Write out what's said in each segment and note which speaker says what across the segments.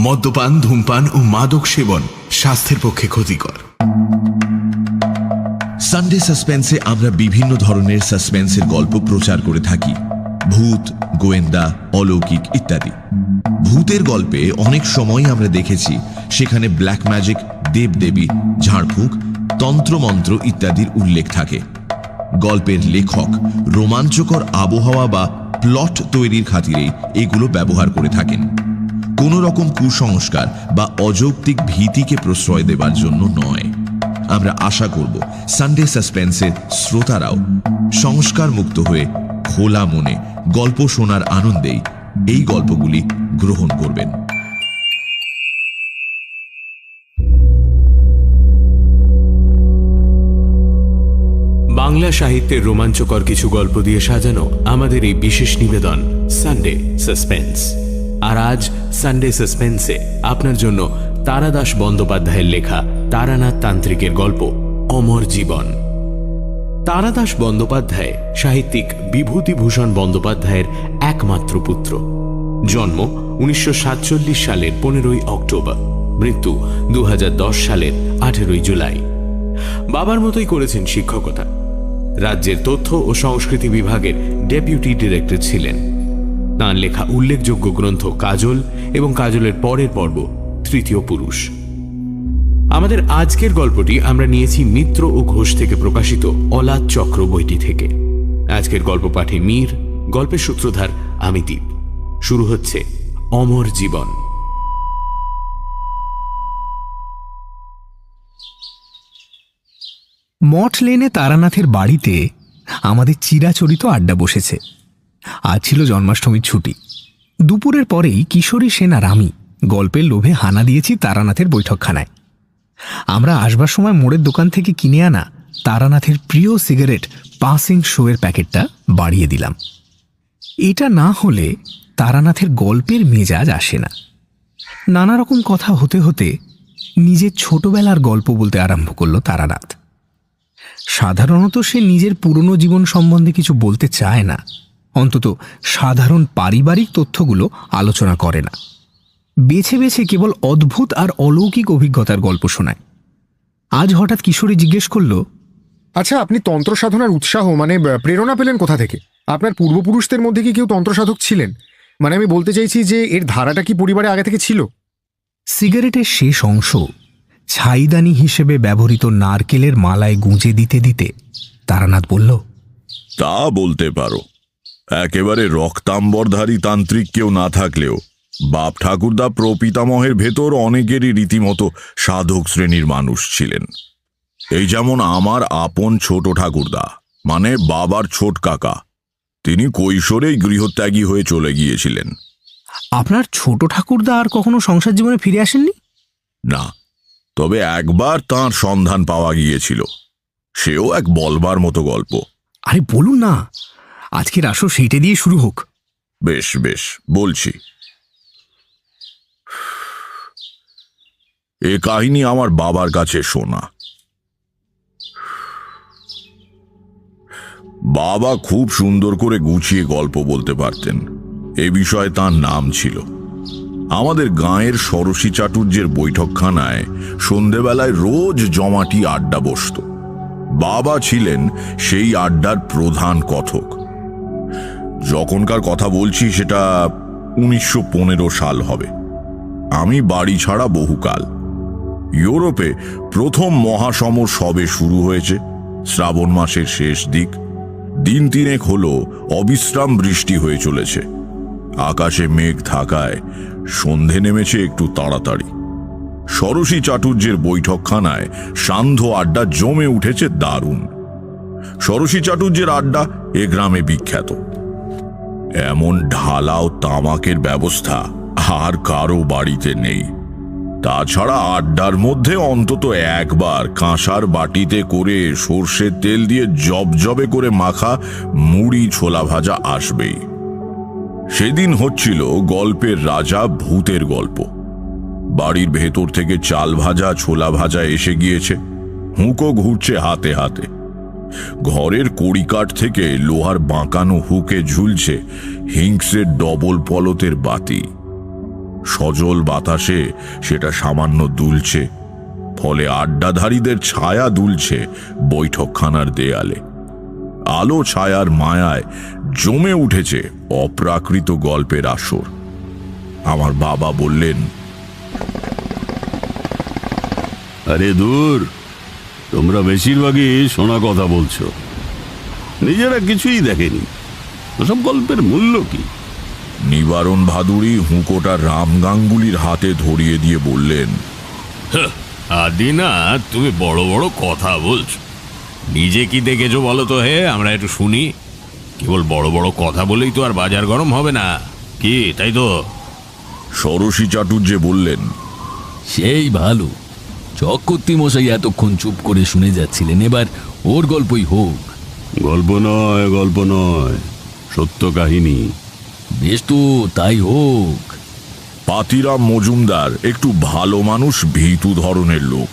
Speaker 1: মদ্যপান, ধূমপান ও মাদক সেবন স্বাস্থ্যের পক্ষে ক্ষতিকর।
Speaker 2: সানডে সাসপেন্সে আমরা বিভিন্ন ধরনের সাসপেন্সের গল্প প্রচার করে থাকি, ভূত, গোয়েন্দা, অলৌকিক ইত্যাদি। ভূতের গল্পে অনেক সময় আমরা দেখেছি সেখানে ব্ল্যাক ম্যাজিক, দেবদেবী, ঝাড়ফুঁক, তন্ত্রমন্ত্র ইত্যাদির উল্লেখ থাকে। গল্পের লেখক রোমাঞ্চকর আবহাওয়া বা প্লট তৈরির খাতিরেই এগুলো ব্যবহার করে থাকেন, কোনো রকম কুসংস্কার বা অযৌক্তিক ভীতিকে প্রশ্রয় দেবার জন্য নয়। আমরা আশা করব সানডে সাসপেন্সের শ্রোতারাও সংস্কার মুক্ত হয়ে খোলা মনে গল্প শোনার আনন্দেই এই গল্পগুলি গ্রহণ করবেন।
Speaker 3: বাংলা সাহিত্যের রোমাঞ্চকর কিছু গল্প দিয়ে সাজানো আমাদের এই বিশেষ নিবেদন সানডে সাসপেন্স। আর আজ সানডে সাসপেন্সে আপনার জন্য তারাদাস বন্দ্যোপাধ্যায়ের লেখা তারানাথ তান্ত্রিকের গল্প অমর জীবন। তারাদাস বন্দ্যোপাধ্যায় সাহিত্যিক বিভূতিভূষণ বন্দ্যোপাধ্যায়ের একমাত্র পুত্র। জন্ম 1947 সালের 15ই অক্টোবর, মৃত্যু 2010 সালের 18ই জুলাই। বাবার মতোই করেছেন শিক্ষকতা। রাজ্যের তথ্য ও সংস্কৃতি বিভাগের ডেপুটি ডিরেক্টর ছিলেন। তাঁর লেখা উল্লেখযোগ্য গ্রন্থ কাজল এবং কাজলের পরের পর্ব তৃতীয় পুরুষ। আমাদের আজকের গল্পটি আমরা নিয়েছি মিত্র ও ঘোষ থেকে প্রকাশিত অলাদ চক্র বইটি থেকে। আজকের গল্প পাঠে মীর, গল্পের সূত্রধার আমি দীপ। শুরু হচ্ছে অমর জীবন।
Speaker 4: মঠ লেনে তারানাথের বাড়িতে আমাদের চিরাচরিত আড্ডা বসেছে। আজ ছিল জন্মাষ্টমীর ছুটি। দুপুরের পরেই কিশোরী সেন আর আমি গল্পের লোভে হানা দিয়েছি তারানাথের বৈঠকখানায়। আমরা আসবার সময় মোড়ের দোকান থেকে কিনে আনা তারানাথের প্রিয় সিগারেট পাসিং শোয়ের প্যাকেটটা বাড়িয়ে দিলাম। এটা না হলে তারানাথের গল্পের মেজাজ আসে না। নানা রকম কথা হতে হতে নিজের ছোটবেলার গল্প বলতে আরম্ভ করল তারানাথ। সাধারণত সে নিজের পুরনো জীবন সম্বন্ধে কিছু বলতে চায় না, অন্তত সাধারণ পারিবারিক তথ্যগুলো আলোচনা করে না। বেছে বেছে কেবল অদ্ভুত আর অলৌকিক অভিজ্ঞতার গল্প শোনায়। আজ হঠাৎ কিশোরী জিজ্ঞেস করল,
Speaker 5: আচ্ছা, আপনি তন্ত্র সাধনার উৎসাহ প্রেরণা পেলেন কোথা থেকে? আপনার পূর্বপুরুষদের মধ্যে কি কেউ তন্ত্রসাধক ছিলেন? আমি বলতে চাইছি যে এর ধারাটা কি পরিবারে আগে থেকে ছিল?
Speaker 4: সিগারেটের শেষ অংশ ছাইদানি হিসেবে ব্যবহৃত নারকেলের মালায় গুঁজে দিতে দিতে তারানাথ বলল,
Speaker 6: তা বলতে পারো। একেবারে রক্তাম্বরধারী তান্ত্রিক কেউ না থাকলেও বাপ ঠাকুরদা প্রপিতামহের ভেতর অনেকেরই রীতিমতো সাধক শ্রেণীর মানুষ ছিলেন। এই যেমন আমার আপন ছোট ঠাকুরদা, মানে বাবার ছোট কাকা, তিনি কৈশোরেই গৃহত্যাগী হয়ে চলে গিয়েছিলেন।
Speaker 4: আপনার ছোট ঠাকুরদা আর কখনো সংসার জীবনে ফিরে আসেননি?
Speaker 6: না, তবে একবার তাঁর সন্ধান পাওয়া গিয়েছিল। সেও এক বলবার মতো গল্প।
Speaker 4: আরে বলুন না, আজকের আসর সেইটা দিয়ে শুরু হোক।
Speaker 6: বেশ বেশ, বলছি। এ কাহিনী আমার বাবার কাছে শোনা। বাবা খুব সুন্দর করে গুছিয়ে গল্প বলতে পারতেন। এ বিষয়ে তাঁর নাম ছিল। আমাদের গাঁয়ের ষোড়শী চাটুর্যের বৈঠকখানায় সন্ধেবেলায় রোজ জমাটি আড্ডা বসত। বাবা ছিলেন সেই আড্ডার প্রধান কথক। যখনকার কথা বলছি সেটা 1915 সাল হবে। আমি বাড়ি ছাড়া বহুকাল। ইউরোপে প্রথম মহাসমর সবে শুরু হয়েছে। শ্রাবণ মাসের শেষ দিক। দিন তিনেক হলো অবিশ্রাম বৃষ্টি হয়ে চলেছে। আকাশে মেঘ থাকায় সন্ধে নেমেছে একটু তাড়াতাড়ি। ষোড়শী চাটুর্যের বৈঠকখানায় সান্ধ্য আড্ডা জমে উঠেছে দারুণ। ষোড়শী চাটুর্যের আড্ডা এ গ্রামে বিখ্যাত। এমন ঢালাও তামাকের ব্যবস্থা আর কারো বাড়িতে নেই। তাছাড়া আড্ডার মধ্যে অন্তত একবার কাঁসার বাটিতে করে সর্ষের তেল দিয়ে জবজবে করে মাখা মুড়ি ছোলা ভাজা আসবেই। সেদিন হচ্ছিল গল্পের রাজা ভূতের গল্প। বাড়ির ভেতর থেকে চাল ভাজা ছোলা ভাজা এসে গিয়েছে। হুঁকো ঘুরছে হাতে হাতে। ঘরের কড়িকাঠ থেকে লোহার বাঁকানো হুকে ঝুলছে হিংসের ডবল পলতের বাতি। সজল বাতাসে সেটা সামান্য দুলছে, ফলে আড্ডাধারীদের ছায়া দুলছে বৈঠকখানার দেয়ালে। আলো ছায়ার মায়ায় জমে উঠেছে অপ্রাকৃত গল্পের আসর। আমার বাবা বললেন,
Speaker 7: আরে দূর, তোমরা বেশিরভাগই শোনা কথা বলছো, নিজেরা কিছুই দেখেনি। ওসব গল্পের মূল্য কি?
Speaker 6: নিবারণ ভাদুড়ি হুঁকোটা রাম গাঙ্গুলির হাতে ধরিয়ে দিয়ে বললেন,
Speaker 3: আদিনা, তুমি বড় বড় কথা বলছো, নিজে কি দেখেছো বলো তো হে, আমরা একটু শুনি। কেবল বড় বড় কথা বলেই তো আর বাজার গরম হবে না, কি তাই তো?
Speaker 6: ষোড়শী চাটুর্যে বললেন,
Speaker 8: সেই ভালো, চক্রবর্তী মশাই এতক্ষণ চুপ করে শুনে যাচ্ছিলেন, এবার ওর গল্পই হোক।
Speaker 7: গল্প নয়, গল্প নয়, সত্য কাহিনী।
Speaker 8: বেশ তো, তাই হোক।
Speaker 6: পাতিরাম মজুমদার একটু ভালো মানুষ, ভীতু ধরনের লোক।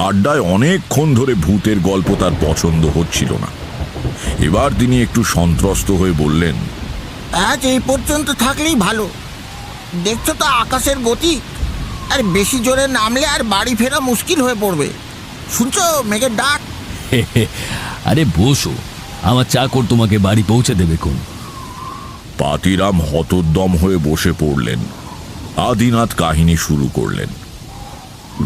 Speaker 6: আড্ডায় অনেকক্ষণ ধরে ভূতের গল্প তার পছন্দ হচ্ছিল না। এবার তিনি একটু সন্ত্রস্ত হয়ে বললেন,
Speaker 9: আজ এই পর্যন্ত থাকলেই ভালো। দেখছো তো আকাশের গতি, আর বেশি জোরে নামলে আর বাড়ি ফেরা মুশকিল হয়ে পড়বে। শুনছো মেঘের ডাক?
Speaker 8: আরে বসো, আমার চাকর তোমাকে বাড়ি পৌঁছে দেবে কোন।
Speaker 6: পাতিরাম হতোদ্যম হয়ে বসে পড়লেন। আদিনাথ কাহিনী শুরু করলেন।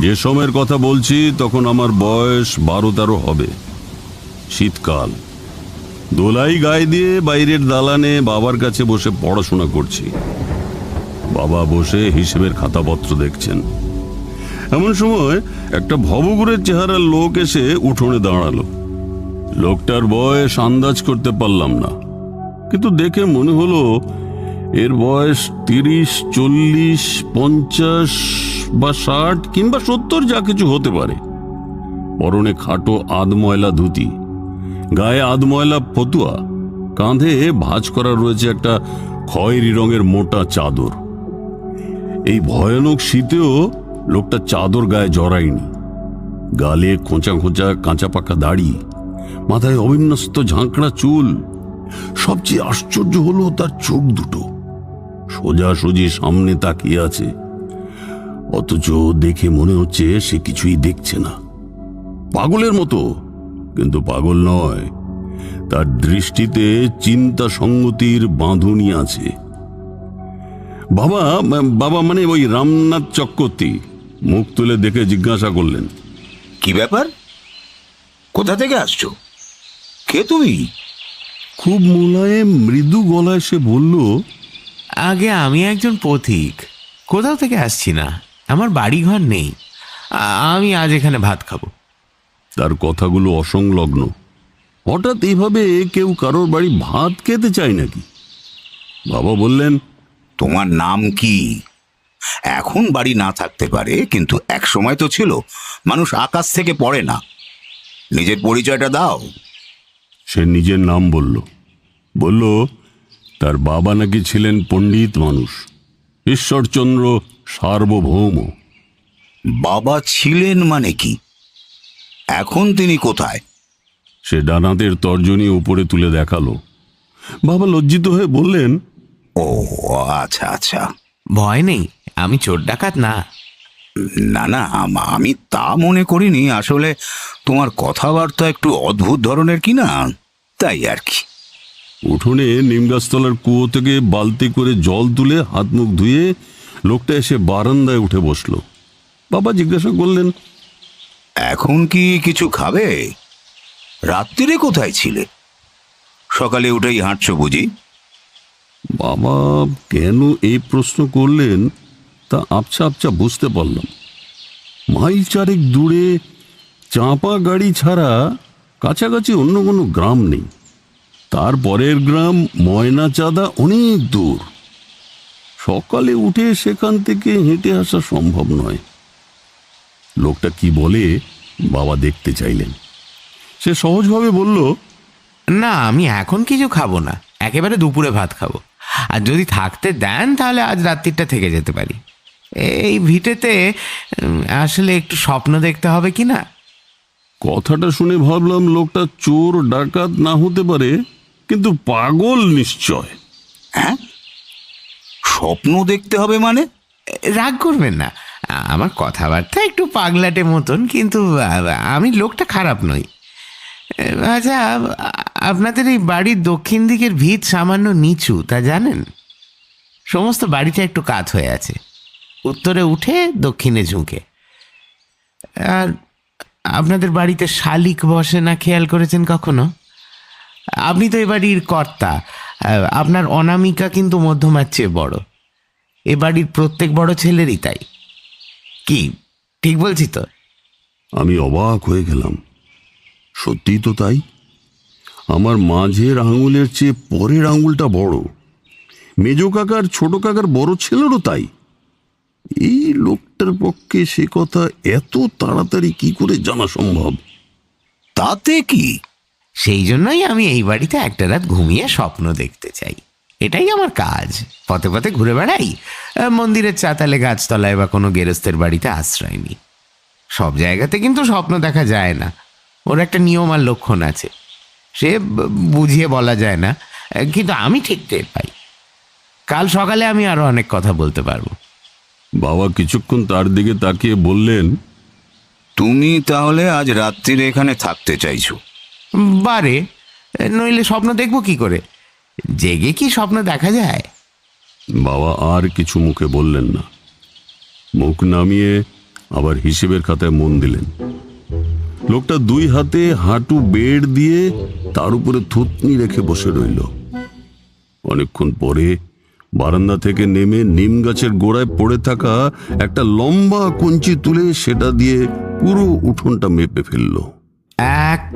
Speaker 7: যে সময়ের কথা বলছি তখন আমার বয়স 12-13 হবে। শীতকাল, দোলাই গায়ে দিয়ে বাইরের দালানে বাবার কাছে বসে পড়াশোনা করছি। বাবা বসে হিসেবের খাতাপত্র দেখছেন। এমন সময় একটা ভবঘুরের চেহারার লোক এসে উঠোনে দাঁড়ালো। লোকটার বয়স আন্দাজ করতে পারলাম না, কিন্তু দেখে মনে হলো এর বয়স 30, 40, 50 বা 60 কিংবা 70, যা কিছু হতে পারে। পরনে খাটো আধময়লা ধুতি, গায়ে আধময়লা ফতুয়া, কাঁধে ভাঁজ করা রয়েছে একটা খয়েরি রঙের মোটা চাদর। এই ভয়ানক শীতেও লোকটা চাদর গায়ে জড়ায়নি। গালে খোঁচা খোঁচা কাঁচা পাকা দাড়ি, মাথায় অবিন্যস্ত ঝাঁকড়া চুল। সবচেয়ে আশ্চর্য হলো তার চোখ দুটো সোজাসুজি সামনে তাকিয়ে আছে, অথচ দেখে মনে হচ্ছে সে কিছুই দেখছে না। পাগলের মতো, কিন্তু পাগল নয়। তার দৃষ্টিতে চিন্তা সংগতির বাঁধুনি আছে। বাবা বাবা মানে ওই রামনাথ চক্রবর্তী মুখ তুলে দেখে জিজ্ঞাসা করলেন,
Speaker 10: কি ব্যাপার? কোথা থেকে আসছো? কে তুমি?
Speaker 7: খুব মোলায়েম মৃদু গলায় সে বলল,
Speaker 3: আগে আমি একজন পথিক, কোথাও থেকে আসছি না, আমার বাড়ি ঘর নেই, আমি আজ এখানে ভাত খাবো।
Speaker 7: তার কথাগুলো অসংলগ্ন। হঠাৎ এইভাবে কেউ কারোর বাড়ি ভাত খেতে চায় নাকি? বাবা বললেন,
Speaker 10: তোমার নাম কি? এখন বাড়ি না থাকতে পারে, কিন্তু এক সময় তো ছিল। মানুষ আকাশ থেকে পড়ে না। নিজের পরিচয়টা দাও।
Speaker 7: সে নিজের নাম বলল। বলল তার বাবা নাকি ছিলেন পণ্ডিত মানুষ, ঈশ্বরচন্দ্র সার্বভৌম।
Speaker 10: বাবা ছিলেন মানে কি? এখন তিনি কোথায়?
Speaker 7: সে ডানাতের তর্জনী উপরে তুলে দেখালো। বাবা লজ্জিত হয়ে বললেন,
Speaker 10: ও আচ্ছা আচ্ছা।
Speaker 3: ভয় নেই, আমি চোর ডাকাত না।
Speaker 10: না না, আমি তা মনে করিনি। আসলে তোমার কথাবার্তা একটু অদ্ভুত ধরনের কি না, তাই আর কি।
Speaker 7: উঠোনে নিমগাছতলার কুয়ো থেকে বালতি করে জল তুলে হাত মুখ ধুয়ে লোকটা এসে বারান্দায় উঠে বসলো। বাবা জিজ্ঞাসা করলেন,
Speaker 10: এখন কি কিছু খাবে? রাত্রিরে কোথায় ছিলে? সকালে উঠেই হাঁটছো বুঝি?
Speaker 7: বাবা কেন এই প্রশ্ন করলেন তা আবছা আবছা বুঝতে পারলাম। মাইল 4 দূরে চাঁপা গাড়ি ছাড়া কাছাকাছি অন্য কোনো গ্রাম নেই। তারপরের গ্রাম ময়নাচাঁদা, অনেক দূর। সকালে উঠে সেখান থেকে হেঁটে আসা সম্ভব নয়। লোকটা কি বলে বাবা দেখতে চাইলেন। সে সহজভাবে বলল,
Speaker 3: না, আমি এখন কিছু খাবো না, একেবারে দুপুরে ভাত খাবো। আর যদি থাকতে দেন তাহলে আজ রাত্রিটা থেকে যেতে পারি। এই ভিটেতে আসলে একটু স্বপ্ন দেখতে হবে কি না।
Speaker 7: কথাটা শুনে ভাবলাম লোকটা চোর ডাকাত না হতে পারে, কিন্তু পাগল নিশ্চয়।
Speaker 10: হ্যাঁ, স্বপ্ন দেখতে হবে মানে?
Speaker 11: রাগ করবেন না, আমার কথাবার্তা একটু পাগলাটে মতন, কিন্তু আমি লোকটা খারাপ নই। আচ্ছা, আপনাদের এই বাড়ির দক্ষিণ দিকের ভিত সামান্য নিচু, তা জানেন? সমস্ত বাড়িটা একটু কাত হয়ে আছে, উত্তরে উঠে দক্ষিণে ঝুঁকে। আর আপনাদের বাড়িতে শালিক বসে না, খেয়াল করেছেন কখনো? আপনি তো এ বাড়ির কর্তা, আপনার অনামিকা কিন্তু মধ্যমার চেয়ে বড়। এ বাড়ির প্রত্যেক বড় ছেলেরই তাই। কি ঠিক বলছি তো?
Speaker 7: আমি অবাক হয়ে গেলাম। সত্যিই তো তাই। আমার মাঝের আঙুলের চেয়ে পরের আঙুলটা বড়। মেজ কাকার ছোট কাকার বড় ছেলেরও তাই। এই লোকটার পক্ষে সে কথা এত তাড়াতাড়ি কি করে জানা সম্ভব?
Speaker 10: তাতে কি?
Speaker 11: সেই জন্যই আমি এই বাড়িতে একটা রাত ঘুমিয়ে স্বপ্ন দেখতে চাই। এটাই আমার কাজ। পথে পথে ঘুরে বেড়াই, মন্দিরের চাতালে, গাছতলায় বা কোনো গেরস্তের বাড়িতে আশ্রয় নিই। সব জায়গাতে কিন্তু স্বপ্ন দেখা যায় না, ওর একটা নিয়ম আর লক্ষণ আছে, সে বুঝিয়ে বলা যায় না, কিন্তু আমি ঠিক টের পাই। কাল সকালে আমি আরো অনেক কথা বলতে পারবো।
Speaker 7: বাবা কিছুক্ষণ তার দিকে তাকিয়ে বললেন,
Speaker 10: তুমি তাহলে আজ রাত্রিরে এখানে থাকতে চাইছো?
Speaker 11: বারে, নইলে স্বপ্ন দেখবো কি করে? জেগে কি স্বপ্ন দেখা যায়?
Speaker 7: বাবা আর কিছু মুখে বললেন না। মুখ নামিয়ে আবার হিসেবের খাতায় মন দিলেন। লোকটা দুই হাতে হাঁটু বেড় দিয়ে তার উপরে থুতনি রেখে বসে রইল। অনেকক্ষণ পরে বারান্দা থেকে নেমে নিম গাছের গোড়ায় পড়ে থাকা একটা লম্বা কঞ্চি তুলে সেটা দিয়ে পুরো উঠোনটা মেপে ফেলল।
Speaker 11: 1,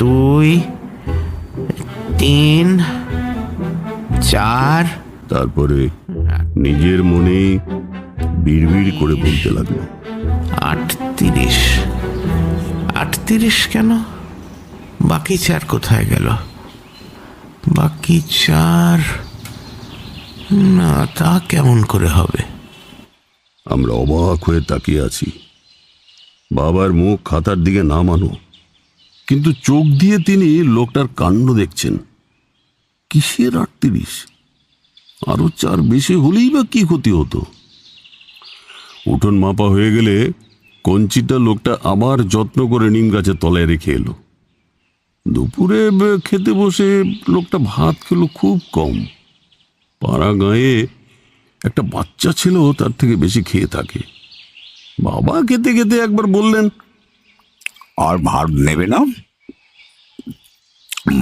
Speaker 11: 2, 3, 4।
Speaker 7: তারপরে নিজের মনেই বিড়বিড় করে বলতে লাগলো,
Speaker 11: 38। 38 কেন? বাকি 4 কোথায় গেল? বাকি 4 না, তা কেমন করে হবে?
Speaker 7: আমরা অবাক হয়ে তাকিয়ে আছি। বাবার মুখ খাতার দিকে নামানো, কিন্তু চোখ দিয়ে তিনি লোকটার কাণ্ড দেখছেন। কিসের 38? আরো 4 বেশি হলেই বা কি ক্ষতি হতো? উঠোন মাপা হয়ে গেলে কঞ্চিটা লোকটা আবার যত্ন করে নিম গাছের তলায় রেখে এলো। দুপুরে খেতে বসে লোকটা ভাত খেলো খুব কম। পাড়া গাঁয়ে একটা বাচ্চা ছিল তার থেকে বেশি খেয়ে থাকে। বাবা খেতে খেতে একবার বললেন,
Speaker 10: আর ভাত নেবে না?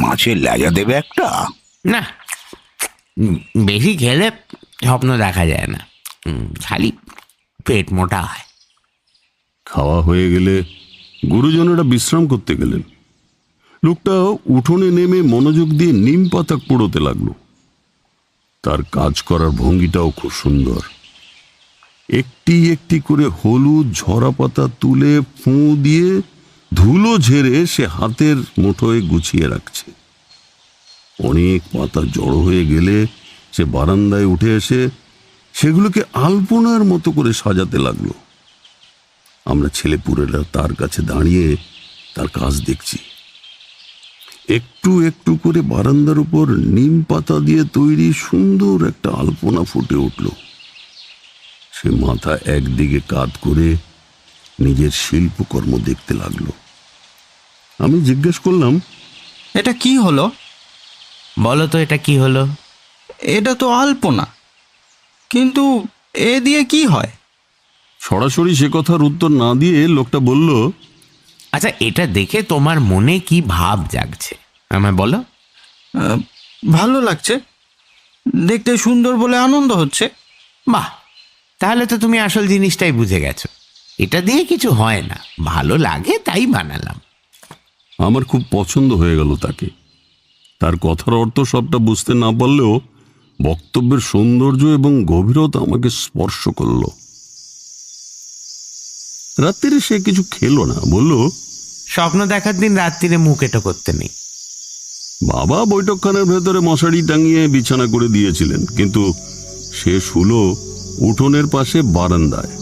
Speaker 10: মাছের লেজা দেবে একটা?
Speaker 11: না, বেশি খেলে স্বপ্ন দেখা যায় না, খালি পেট মোটা হয়।
Speaker 7: খাওয়া হয়ে গেলে গুরুজনেরা বিশ্রাম করতে গেলেন। লোকটা উঠোনে নেমে মনোযোগ দিয়ে নিম পাতা কুড়োতে লাগলো। তার কাজ করার ভঙ্গিটাও খুব সুন্দর। একটি একটি করে হলুদ ঝরা পাতা তুলে ফুঁ দিয়ে ধুলো ঝেড়ে সে হাতের মুঠোয় গুছিয়ে রাখছে। অনেক পাতা জড়ো হয়ে গেলে সে বারান্দায় উঠে এসে সেগুলোকে আলপনার মতো করে সাজাতে লাগলো। আমরা ছেলেপুলেরা তার কাছে দাঁড়িয়ে তার কাজ দেখছি। একটু একটু করে বারান্দার উপর নিম পাতা দিয়ে তৈরি সুন্দর একটা আলপনা ফুটে উঠল। সে মাথা একদিকে কাত করে নিজের শিল্পকর্ম দেখতে লাগলো। আমি জিজ্ঞেস করলাম,
Speaker 12: এটা কি হলো?
Speaker 11: বলো তো, এটা কি হলো?
Speaker 12: এটা তো আলপনা, কিন্তু এ দিয়ে কি হয়?
Speaker 7: সরাসরি সে কথার উত্তর না দিয়ে লোকটা বলল,
Speaker 11: আচ্ছা, এটা দেখে তোমার মনে কি ভাব জাগছে আমায় বলো।
Speaker 12: ভালো লাগছে, দেখতে সুন্দর বলে আনন্দ হচ্ছে।
Speaker 11: বাহ, তাহলে তো তুমি আসল জিনিসটাই বুঝে গেছো। এটা দিয়ে কিছু হয় না, ভালো লাগে তাই বানালাম।
Speaker 7: আমার খুব পছন্দ হয়ে গেল তাকে। তার কথার অর্থ সবটা বুঝতে না পারলেও বক্তব্যের সৌন্দর্য এবং গভীরতা আমাকে স্পর্শ করল। রাত্রিরে সে কিছু খেলো না, বলল,
Speaker 11: স্বপ্ন দেখার দিন রাত্রিরে মুখ এটো করতে নেই।
Speaker 7: বাবা বৈঠকখানার ভেতরে মশারি টাঙিয়ে বিছানা করে দিয়েছিলেন, কিন্তু সে শুলো উঠোনের পাশে বারান্দায়।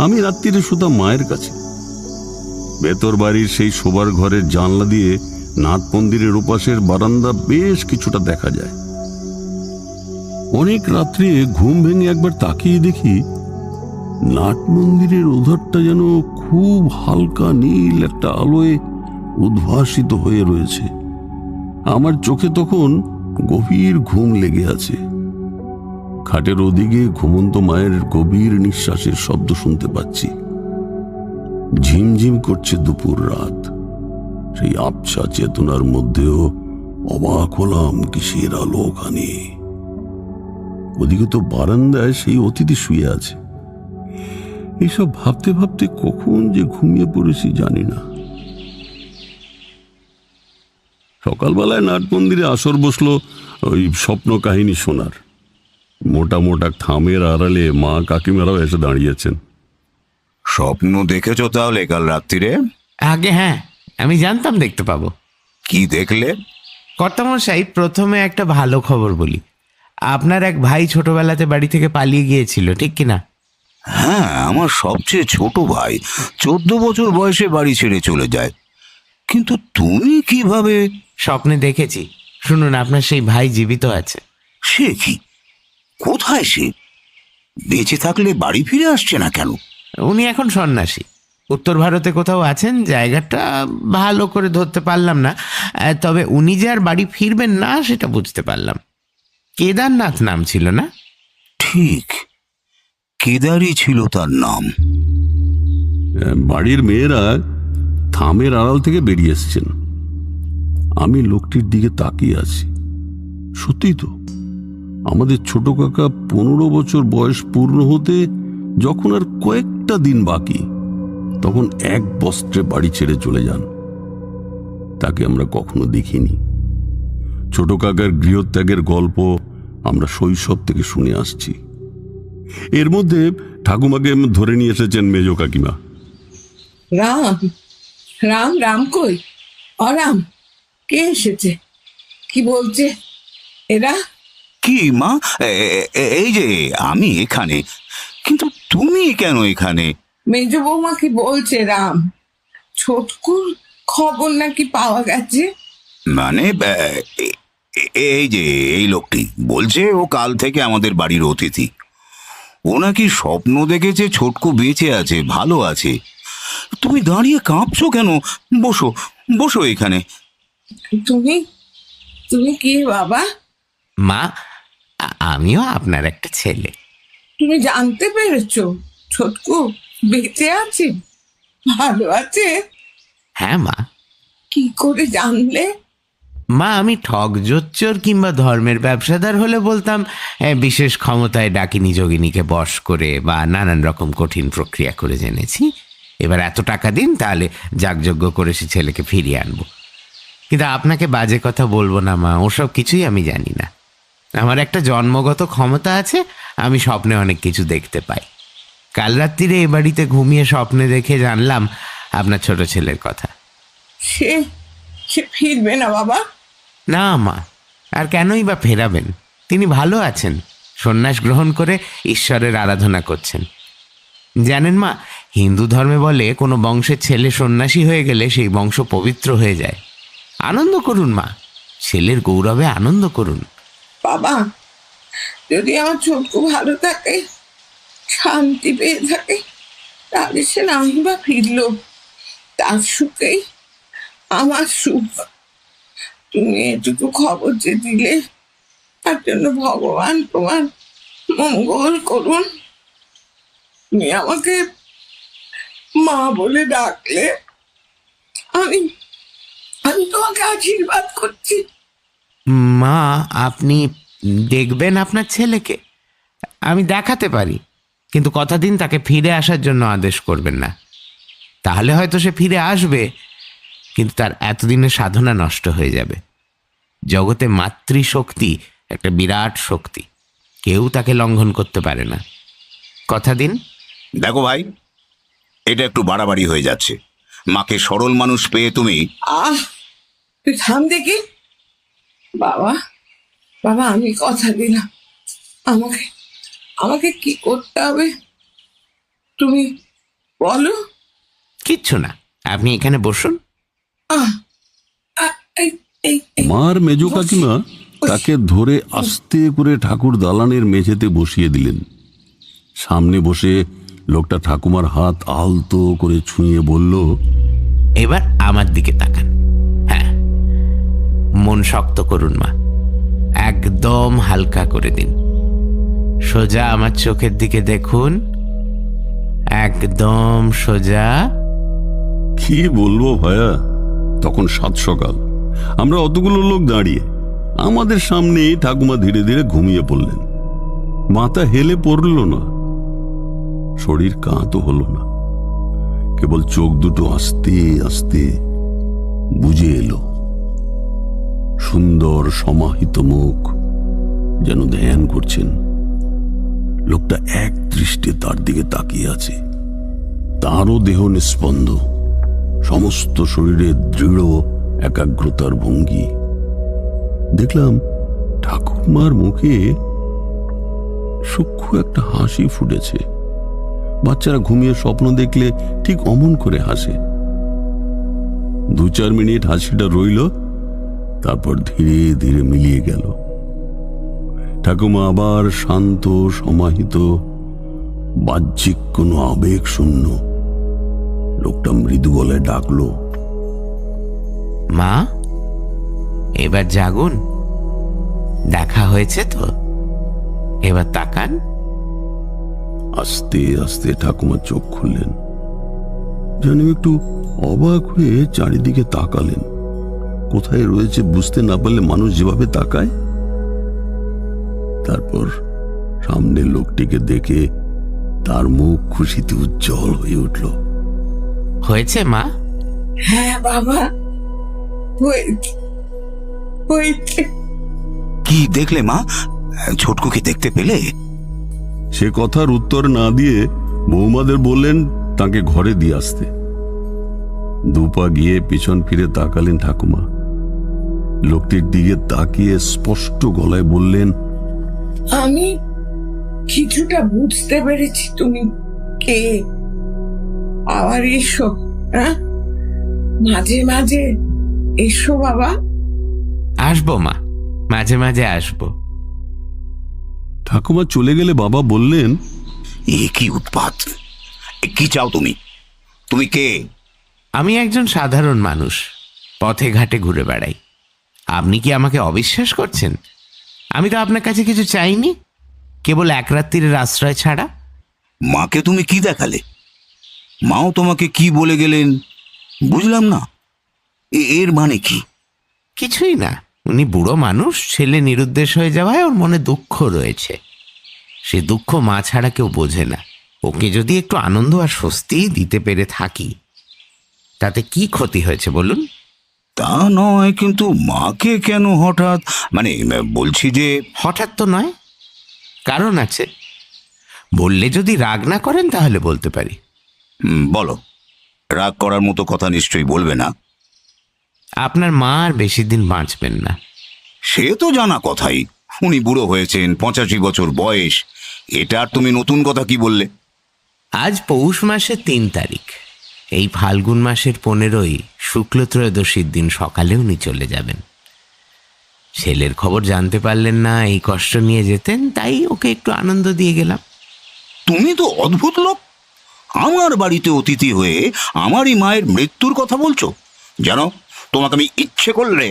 Speaker 7: আমি রাত্রিরে শুতাম মায়ের কাছে। ভেতর বাড়ির সেই শোবার ঘরের জানলা দিয়ে নাথ মন্দিরের ওপাশের বারান্দা বেশ কিছুটা দেখা যায়। অনেক রাত্রে ঘুম ভেঙে একবার তাকিয়ে দেখি নাট মন্দিরের ওধারটা যেন খুব হালকা নীল একটা আলোয় উদ্ভাসিত হয়ে রয়েছে। আমার চোখে তখন গভীর ঘুম লেগে আছে। খাটের ওদিকে ঘুমন্ত মায়ের গভীর নিঃশ্বাসের শব্দ শুনতে পাচ্ছি। ঝিমঝিম করছে দুপুর রাত। সেই আবছা চেতনার মধ্যেও অবাক হলাম কিসের আলো ওখানে। ওদিকে তো বারান্দায় সেই অতিথি শুয়ে আছে। এসব ভাবতে ভাবতে কখন যে ঘুমিয়ে পড়েছি জানি না। সকালবেলায় নাট মন্দিরে আসর বসলো ওই স্বপ্ন কাহিনী শোনার। মোটা মোটা থামের আড়ালে মা কাকিমারাও এসে দাঁড়িয়েছেন।
Speaker 10: স্বপ্ন দেখেছো তাহলে কাল রাত্রিরে?
Speaker 11: আগে হ্যাঁ, আমি জানতাম দেখতে পাবো।
Speaker 10: কি দেখলে?
Speaker 11: কর্তামশাই, প্রথমে একটা ভালো খবর বলি। আপনার এক ভাই ছোটবেলাতে বাড়ি থেকে পালিয়ে গিয়েছিল, ঠিক কিনা?
Speaker 10: হ্যাঁ, আমার সবচেয়ে ছোট ভাই 14 বছর বয়সে বাড়ি ছেড়ে চলে যায়। কিন্তু তুমি কিভাবে?
Speaker 11: স্বপ্নে দেখেছি। শুনুন, আপনার সেই ভাই জীবিত আছে।
Speaker 10: সে কি? কোথায় সে? বেঁচে থাকলে বাড়ি ফিরে আসছে না কেন?
Speaker 11: উনি এখন সন্ন্যাসী। উত্তর ভারতে কোথাও আছেন, জায়গাটা ভালো করে ধরতে পারলাম না। তবে উনি যে আর বাড়ি ফিরবেন না সেটা বুঝতে পারলাম। কেদারনাথ নাম ছিল না?
Speaker 10: ঠিক, কেদারই ছিল তার নাম।
Speaker 7: বাড়ির মেয়েরা থামের আড়াল থেকে বেরিয়ে এসছেন। আমি লোকটির দিকে তাকিয়ে আছি। সত্যি তো, আমাদের ছোট কাকা 15 বছর বয়স পূর্ণ হতে যখন আর কয়েকটা দিন বাকি, তখন এক বস্ত্রে বাড়ি ছেড়ে চলে যান। তাকে আমরা কখনো দেখিনি। ছোট কাকার গৃহত্যাগের গল্প আমরা শৈশব থেকে শুনে আসছি। এর মধ্যে ঠাকুমাকে ধরে নিয়ে এসেছেন মেজ কাকিমা।
Speaker 13: রাম রাম রাম কই? অরাম, কে এসেছে? কি বলছে এরা?
Speaker 10: কি মা? এই যে আমি এখানে, কিন্তু তুমি কেন এখানে?
Speaker 13: মেজ বৌমা কি বলছে রাম? ছোটকুর খবর নাকি পাওয়া গেছে?
Speaker 10: মানে এই যে এই লোকটি বলছে ও কাল থেকে আমাদের বাড়ির অতিথি। ও নাকি স্বপ্ন দেখেছে ছোটকু বেঁচে আছে, ভালো আছে। তুমি দাঁড়িয়ে কাঁপছো কেন? বসো বসো এখানে।
Speaker 13: তুমি তুমি কি বাবা?
Speaker 11: মা, আমিও আপনার একটা ছেলে।
Speaker 13: তুমি জানতে পেরেছো ছোটকু বেঁচে আছে, ভালো আছে?
Speaker 11: হ্যাঁ মা।
Speaker 13: কি করে জানলে?
Speaker 11: মা, আমি ঠক জোচ্চর কিংবা ধর্মের ব্যবসাদার হলে বলতাম বিশেষ ক্ষমতায় ডাকিনী যোগিনীকে বশ করে বা নানান রকম কঠিন প্রক্রিয়া করে জেনেছি। এবার এত টাকা দিন, তাহলে যাগযজ্ঞ করে সে ছেলেকে ফিরিয়ে আনবো। কিন্তু আপনাকে বাজে কথা বলবো না মা, ওসব কিছুই আমি জানি না। আমার একটা জন্মগত ক্ষমতা আছে, আমি স্বপ্নে অনেক কিছু দেখতে পাই। কাল রাত্রিরে এ বাড়িতে ঘুমিয়ে স্বপ্নে দেখে জানলাম আপনার ছোট ছেলের কথা।
Speaker 13: সে সে ফিরবে না বাবা?
Speaker 11: না মা, আর কেনই বা ফেরাবেন? তিনি ভালো আছেন, সন্ন্যাস গ্রহণ করে ঈশ্বরের আরাধনা করছেন। জানেন মা, হিন্দু ধর্মে বলে কোনো বংশের ছেলে সন্ন্যাসী হয়ে গেলে সেই বংশ পবিত্র হয়ে যায়। আনন্দ করুন মা, ছেলের গৌরবে আনন্দ করুন।
Speaker 13: বাবা, যদি আমার ছোটকু ভালো থাকে, শান্তি পেয়ে থাকে, তাহলে সে নাই বা ফিরলো, তার সুখেই আমার সুখ। তুমি এটুকু খবর যে দিলে, তার জন্য ভগবান তোমার মঙ্গল করুন। তুমি আমাকে মা বলে ডাকলে, আমি আমি তোমাকে আশীর্বাদ করছি।
Speaker 11: মা, আপনি দেখবেন আপনার ছেলেকে? আমি দেখাতে পারি, কিন্তু কথা দিন তাকে ফিরে আসার জন্য আদেশ করবেন না। তাহলে হয়তো সে ফিরে আসবে, কিন্তু তার এতদিনের সাধনা নষ্ট হয়ে যাবে। জগতে মাতৃশক্তি একটা বিরাট শক্তি, কেউ তাকে লঙ্ঘন করতে পারে না। কথা দিন।
Speaker 10: দেখো ভাই, এটা একটু বাড়াবাড়ি হয়ে যাচ্ছে। মাকে সরল মানুষ পেয়ে তুমি।
Speaker 13: তুই থাম দেখি। বাবা বাবা, আমি কথা দিলাম, আমাকে আমাকে কি করতে হবে তুমি বলো।
Speaker 11: কিচ্ছু না, আপনি এখানে বসুন।
Speaker 7: মার মেজ কাকিমা তাকে ধরে আস্তে করে ঠাকুর দালানের মেঝেতে বসিয়ে দিলেন। সামনে বসে লোকটা ঠাকুমার হাত আলতো করে ছুঁয়ে বলল,
Speaker 11: এবার আমার দিকে তাকান। হ্যাঁ, মন শক্ত করুন মা, একদম হালকা করে দিন। সোজা আমার চোখের দিকে দেখুন, একদম সোজা।
Speaker 7: কি বলবো ভায়া, তখন 7 সকাল। আমরা অতগুলো লোক দাঁড়িয়ে, আমাদের সামনে ঠাকুমা ধীরে ধীরে ঘুমিয়ে পড়লেন। মাথা হেলে পড়ল না, শরীর কাঁতো হলো না, কেবল চোখ দুটো আস্তে আস্তে বুজে এলো। সুন্দর সমাহিত মুখ, যেন ধ্যান করছেন। লোকটা এক দৃষ্টে তার দিকে তাকিয়ে আছে। তারও দেহ নিস্পন্দ, সমস্ত শরীরে দৃঢ় একাগ্রতার ভঙ্গি। দেখলাম ঠাকুরমার মুখে সূক্ষ্ম একটা হাসি ফুটেছে। বাচ্চারা ঘুমিয়ে স্বপ্ন দেখলে ঠিক অমন করে হাসে। 2-4 মিনিট হাসিটা রইল, তারপর ধীরে ধীরে মিলিয়ে গেল। ঠাকুমা আবার শান্ত, সমাহিত, বাহ্যিক কোনো আবেগ শূন্য। লোকটা মৃদু গলায় ডাকলো,
Speaker 11: মা, এবার জাগুন, দেখা হয়েছে তো, এবার তাকান।
Speaker 7: আস্তে আস্তে ঠাকুমা চোখ খুললেন। যেন একটু অবাক হয়ে চারিদিকে তাকালেন। কোথায় রয়েছে বুঝতে না পারলে মানুষ যেভাবে তাকায়। তারপর সামনের লোকটিকে দেখে তার মুখ খুশিতে উজ্জ্বল হয়ে উঠল।
Speaker 11: হয়েছে মা?
Speaker 13: হ্যাঁ বাবা, হয়েছে।
Speaker 10: কি দেখলে মা? ছোটকুকে দেখতে পেলে?
Speaker 7: সে কথার উত্তর না দিয়ে বৌমাদের বললেন তাকে ঘরে দিয়ে আসতে। 2 পা গিয়ে পিছন ফিরে তাকালেন ঠাকুমা। লোকটির দিকে তাকিয়ে স্পষ্ট গলায় বললেন,
Speaker 13: আমি কিছুটা বুঝতে পেরেছি তুমি কে। আবার এসো, হ্যাঁ, মাঝে মাঝে এসো বাবা।
Speaker 11: আসবো মা, মাঝে মাঝে আসবো।
Speaker 7: ঠাকুমা চলে গেলে বাবা বললেন,
Speaker 10: এ কি উৎপাত! কি চাও তুমি? তুমি কে?
Speaker 11: আমি একজন সাধারণ মানুষ, পথে ঘাটে ঘুরে বেড়াই। আপনি কি আমাকে অবিশ্বাস করছেন? আমি তো আপনার কাছে কিছু চাইনি, কেবল এক রাত্রির আশ্রয় ছাড়া।
Speaker 10: মাকে তুমি কি দেখালে? মাও তোমাকে কি বলে গেলেন বুঝলাম না। এর মানে কি?
Speaker 11: কিছুই না, উনি বুড়ো মানুষ, ছেলে নিরুদ্দেশ হয়ে যাওয়ায় ওর মনে দুঃখ রয়েছে। সে দুঃখ মা ছাড়া কেউ বোঝে না। ওকে যদি একটু আনন্দ আর স্বস্তি দিতে পেরে থাকি, তাতে কি ক্ষতি হয়েছে বলুন?
Speaker 10: তা নয়, কিন্তু মাকে কেন হঠাৎ? মানে বলছি যে
Speaker 11: হঠাৎ তো নয়, কারণ আছে। বললে যদি রাগ না করেন তাহলে বলতে পারি।
Speaker 10: বলো। রাগ করার মতো কথা নিশ্চয়ই বলবে না।
Speaker 11: আপনার মা আর বেশি দিন বাঁচবেন না।
Speaker 10: সে তো জানা কথাই, উনি বুড়ো হয়েছেন, 85 বছর বয়স। এটা আর তুমি নতুন কথা কি বললে?
Speaker 11: আজ পৌষ মাসের 3 তারিখ, এই ফাল্গুন মাসের 15ই শুক্ল ত্রয়োদশীর দিন সকালে উনি চলে যাবেন। ছেলের খবর জানতে পারলেন না, এই কষ্ট নিয়ে যেতেন, তাই ওকে একটু আনন্দ দিয়ে গেলাম।
Speaker 10: তুমি তো অদ্ভুত লোক। আমার বাড়িতে অতিথি হয়ে আমারই মায়ের মৃত্যুর কথা বলছো। জানো, তোমাকে আমি ইচ্ছে করলে...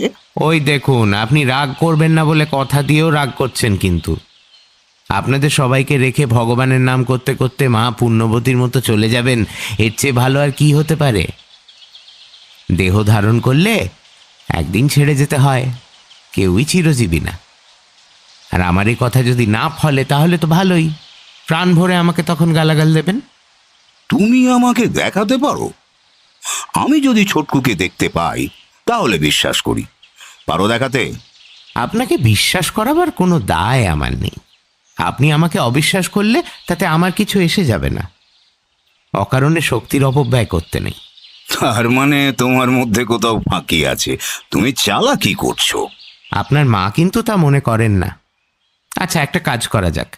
Speaker 11: ওই দেখুন, আপনি রাগ করবেন না বলে কথা দিয়েও রাগ করছেন। কিন্তু আপনাদের সবাইকে রেখে ভগবানের নাম করতে করতে মা পুণ্যবতীর মতো চলে যাবেন, এর চেয়ে ভালো আর কি হতে পারে? দেহ ধারণ করলে একদিন ছেড়ে যেতে হয়, কেউই চিরজীবী না। আর আমার এই কথা যদি না ফলে তাহলে তো ভালোই, প্রাণ ভরে আমাকে তখন গালাগাল দেবেন।
Speaker 10: তুমি আমাকে দেখাতে পারো? আমি যদি ছোটকুকে দেখতে পাই তাহলে বিশ্বাস করি। পারো দেখাতে?
Speaker 11: আপনাকে বিশ্বাস করাবার কোনো দায় আমার নেই। আপনি আমাকে অবিশ্বাস করলে তাতে আমার কিছু এসে যাবে না। অকারণে শক্তির অপব্যয় করতে নেই।
Speaker 10: তার মানে তোমার মধ্যে কোথাও ফাঁকি আছে, তুমি চালাকি করছো।
Speaker 11: আপনার মা কিন্তু তা মনে করেন না। আচ্ছা, একটা কাজ করা যাক,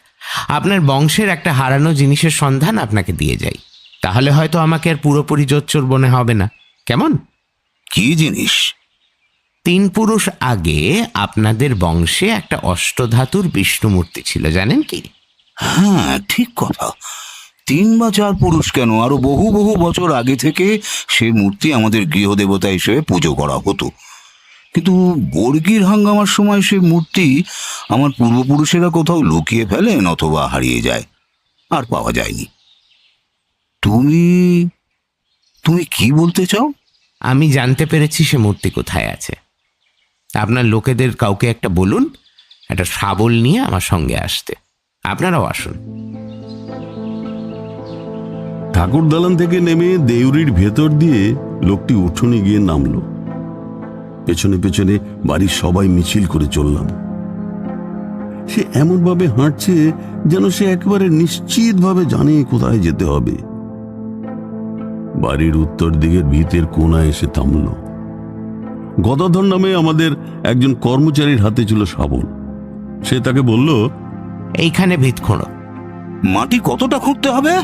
Speaker 11: আপনার বংশের একটা হারানো জিনিসের সন্ধান আপনাকে দিয়ে যাই, তাহলে হয়তো আমাকে আর পুরোপুরি জোচ্চোর মনে হবে না। কেমন?
Speaker 10: কি জিনিস?
Speaker 11: 3 পুরুষ আগে আপনাদের বংশে একটা অষ্টধাতুর বিষ্ণু মূর্তি ছিল, জানেন কি?
Speaker 10: হ্যাঁ, ঠিক কথা। 3 বা 4 পুরুষ কেন, আরো বহু বহু বছর আগে থেকে সে মূর্তি আমাদের গৃহদেবতা হিসেবে পুজো করা হতো। কিন্তু বর্গির হাঙ্গামার সময় সে মূর্তি আমার পূর্বপুরুষেরা কোথাও লুকিয়ে ফেলেন অথবা হারিয়ে যায়, আর পাওয়া যায়নি। তুমি তুমি কি বলতে চাও?
Speaker 11: আমি জানতে পেরেছি সে মূর্তি কোথায় আছে। আপনার লোকেদের কাউকে একটা বলুন একটা শাবল নিয়ে আমার সঙ্গে আসতে। আপনারাও আসুন।
Speaker 7: ঠাকুর দালান থেকে নেমে দেউরির ভেতর দিয়ে লোকটি উঠোনে গিয়ে নামলো। পেছনে পেছনে বাড়ির সবাই মিছিল করে চললাম। সে এমনভাবে হাঁটছে যেন সে একেবারে নিশ্চিতভাবে জানে কোথায় যেতে হবে। বাড়ির উত্তর দিকের ভিতের কোণায় এসে থামল। গদাধর নামে আমাদের একজন কর্মচারীর হাতে ছিল শাবল। সে তাকে বলল,
Speaker 11: এইখানে ভিত খোঁড়ো।
Speaker 10: মাটি কতটা খুঁড়তে হবে?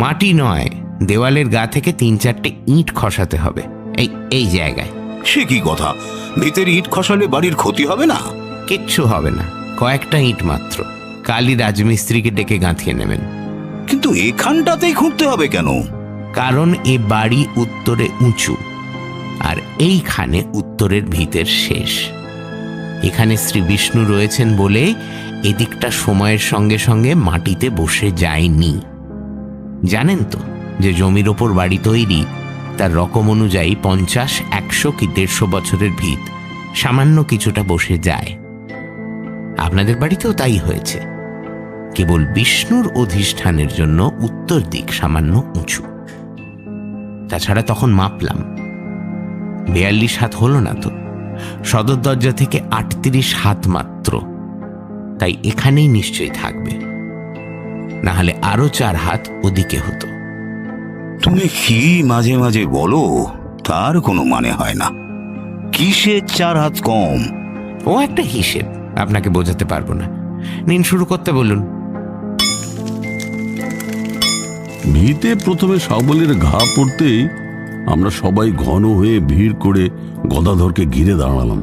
Speaker 11: মাটি নয়, দেওয়ালের গা থেকে 3-4টে ইট খসাতে হবে, এই জায়গায়।
Speaker 10: সে কি কথা? ভিতের ইট খসালে বাড়ির ক্ষতি হবে না?
Speaker 11: কিচ্ছু হবে না, কয়েকটা ইট মাত্র। কালী রাজমিস্ত্রিকে ডেকে গাঁথিয়ে নেবেন।
Speaker 10: কিন্তু এখানটাতেই খুঁড়তে হবে কেন?
Speaker 11: কারণ এ বাড়ি উত্তরে উঁচু, আর এইখানে উত্তরের ভিতের শেষ। এখানে শ্রী বিষ্ণু রয়েছেন বলে এদিকটা সময়ের সঙ্গে সঙ্গে মাটিতে বসে যায়নি। জানেন তো যে জমির ওপর বাড়ি তৈরি তার রকম অনুযায়ী 50, 100 কি 150 বছরের ভিত সামান্য কিছুটা বসে যায়। আপনাদের বাড়িতেও তাই হয়েছে, কেবল বিষ্ণুর অধিষ্ঠানের জন্য উত্তর দিক সামান্য উঁচু। তাছাড়া তখন মাপলাম 42 হাত হলো না তো, সদর দরজা থেকে 38 হাত মাত্র। তাই এখানেই নিশ্চয়ই থাকবে, না হলে আরো 4 হাত ওদিকে হতো।
Speaker 10: তুমি কি মাঝে মাঝে বলো, তার কোনো মানে হয় না। কিসের 4 হাত কম?
Speaker 11: ও একটা হিসেব, আপনাকে বোঝাতে পারবো না। নিন, শুরু করতে বলুন।
Speaker 7: ভিতে প্রথমে শাবলের ঘা পড়তেই আমরা সবাই ঘন হয়ে ভিড় করে গদাধরকে ঘিরে দাঁড়ালাম।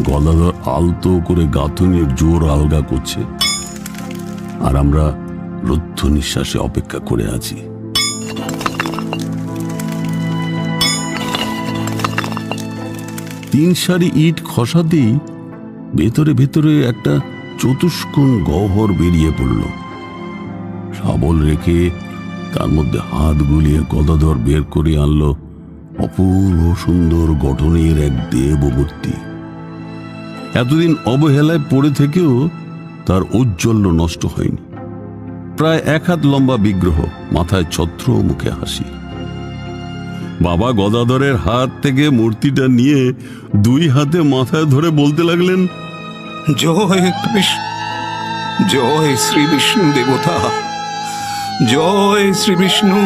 Speaker 7: গদাধর আলতো করে গাঁথুনির জোর আলগা করছে, আর আমরা রুদ্ধ নিঃশ্বাসে অপেক্ষা করে আছি। তিন সারি ইট খসাতেই ভেতরে ভেতরে একটা চতুষ্কোণ গহ্বর বেরিয়ে পড়ল। শাবল রেখে তার মধ্যে হাত গুলিয়ে গদাধর বের করে আনলো অপূর্ব সুন্দর গঠনের এক দেবমূর্তি। এতদিন অবহেলায় পড়ে থেকেও তার ঔজ্জ্বল্য নষ্ট হয়নি। প্রায় 1 হাত লম্বা বিগ্রহ, মাথায় ছত্র, মুখে হাসি। বাবা গদাধরের হাত থেকে মূর্তিটা নিয়ে 2 হাতে মাথায় ধরে বলতে লাগলেন,
Speaker 10: জয় জয় শ্রী বিষ্ণু দেবতা, জয় শ্রী বিষ্ণু,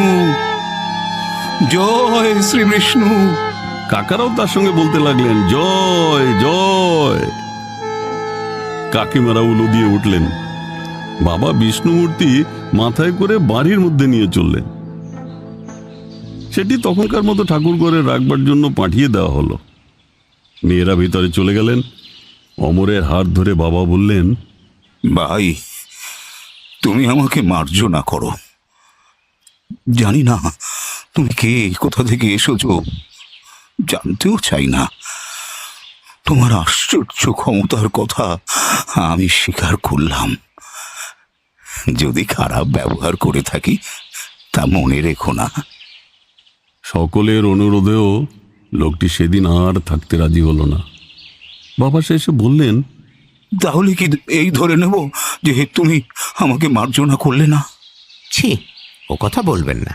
Speaker 10: জয় শ্রী বিষ্ণু।
Speaker 7: কাকারাও তার সঙ্গে বলতে লাগলেন, জয় জয়। কাকিমারা উলো দিয়ে উঠলেন। বাবা বিষ্ণু মূর্তি মাথায় করে বাড়ির মধ্যে নিয়ে চললেন। সেটি তখনকার মতো ঠাকুর ঘরে রাখবার জন্য পাঠিয়ে দেওয়া হলো। মেয়েরা ভিতরে চলে গেলেন। অমরের হাত ধরে বাবা বললেন,
Speaker 10: ভাই, তুমি আমাকে মার্জনা করো। জানি না তুমি কে, কোথা থেকে এসেছো, জানতেও চাই না। তোমার আশ্চর্য ক্ষমতার কথা আমি স্বীকার করলাম। যদি খারাপ ব্যবহার করে থাকি তা মনে রেখো না।
Speaker 7: সকলের অনুরোধেও লোকটি সেদিন আর থাকতে রাজি হলো না। বাবা শেষে বললেন,
Speaker 10: তাহলে কি এই ধরে নেব যে তুমি আমাকে মার্জনা করলে না?
Speaker 11: ছি, ও কথা বলবেন না।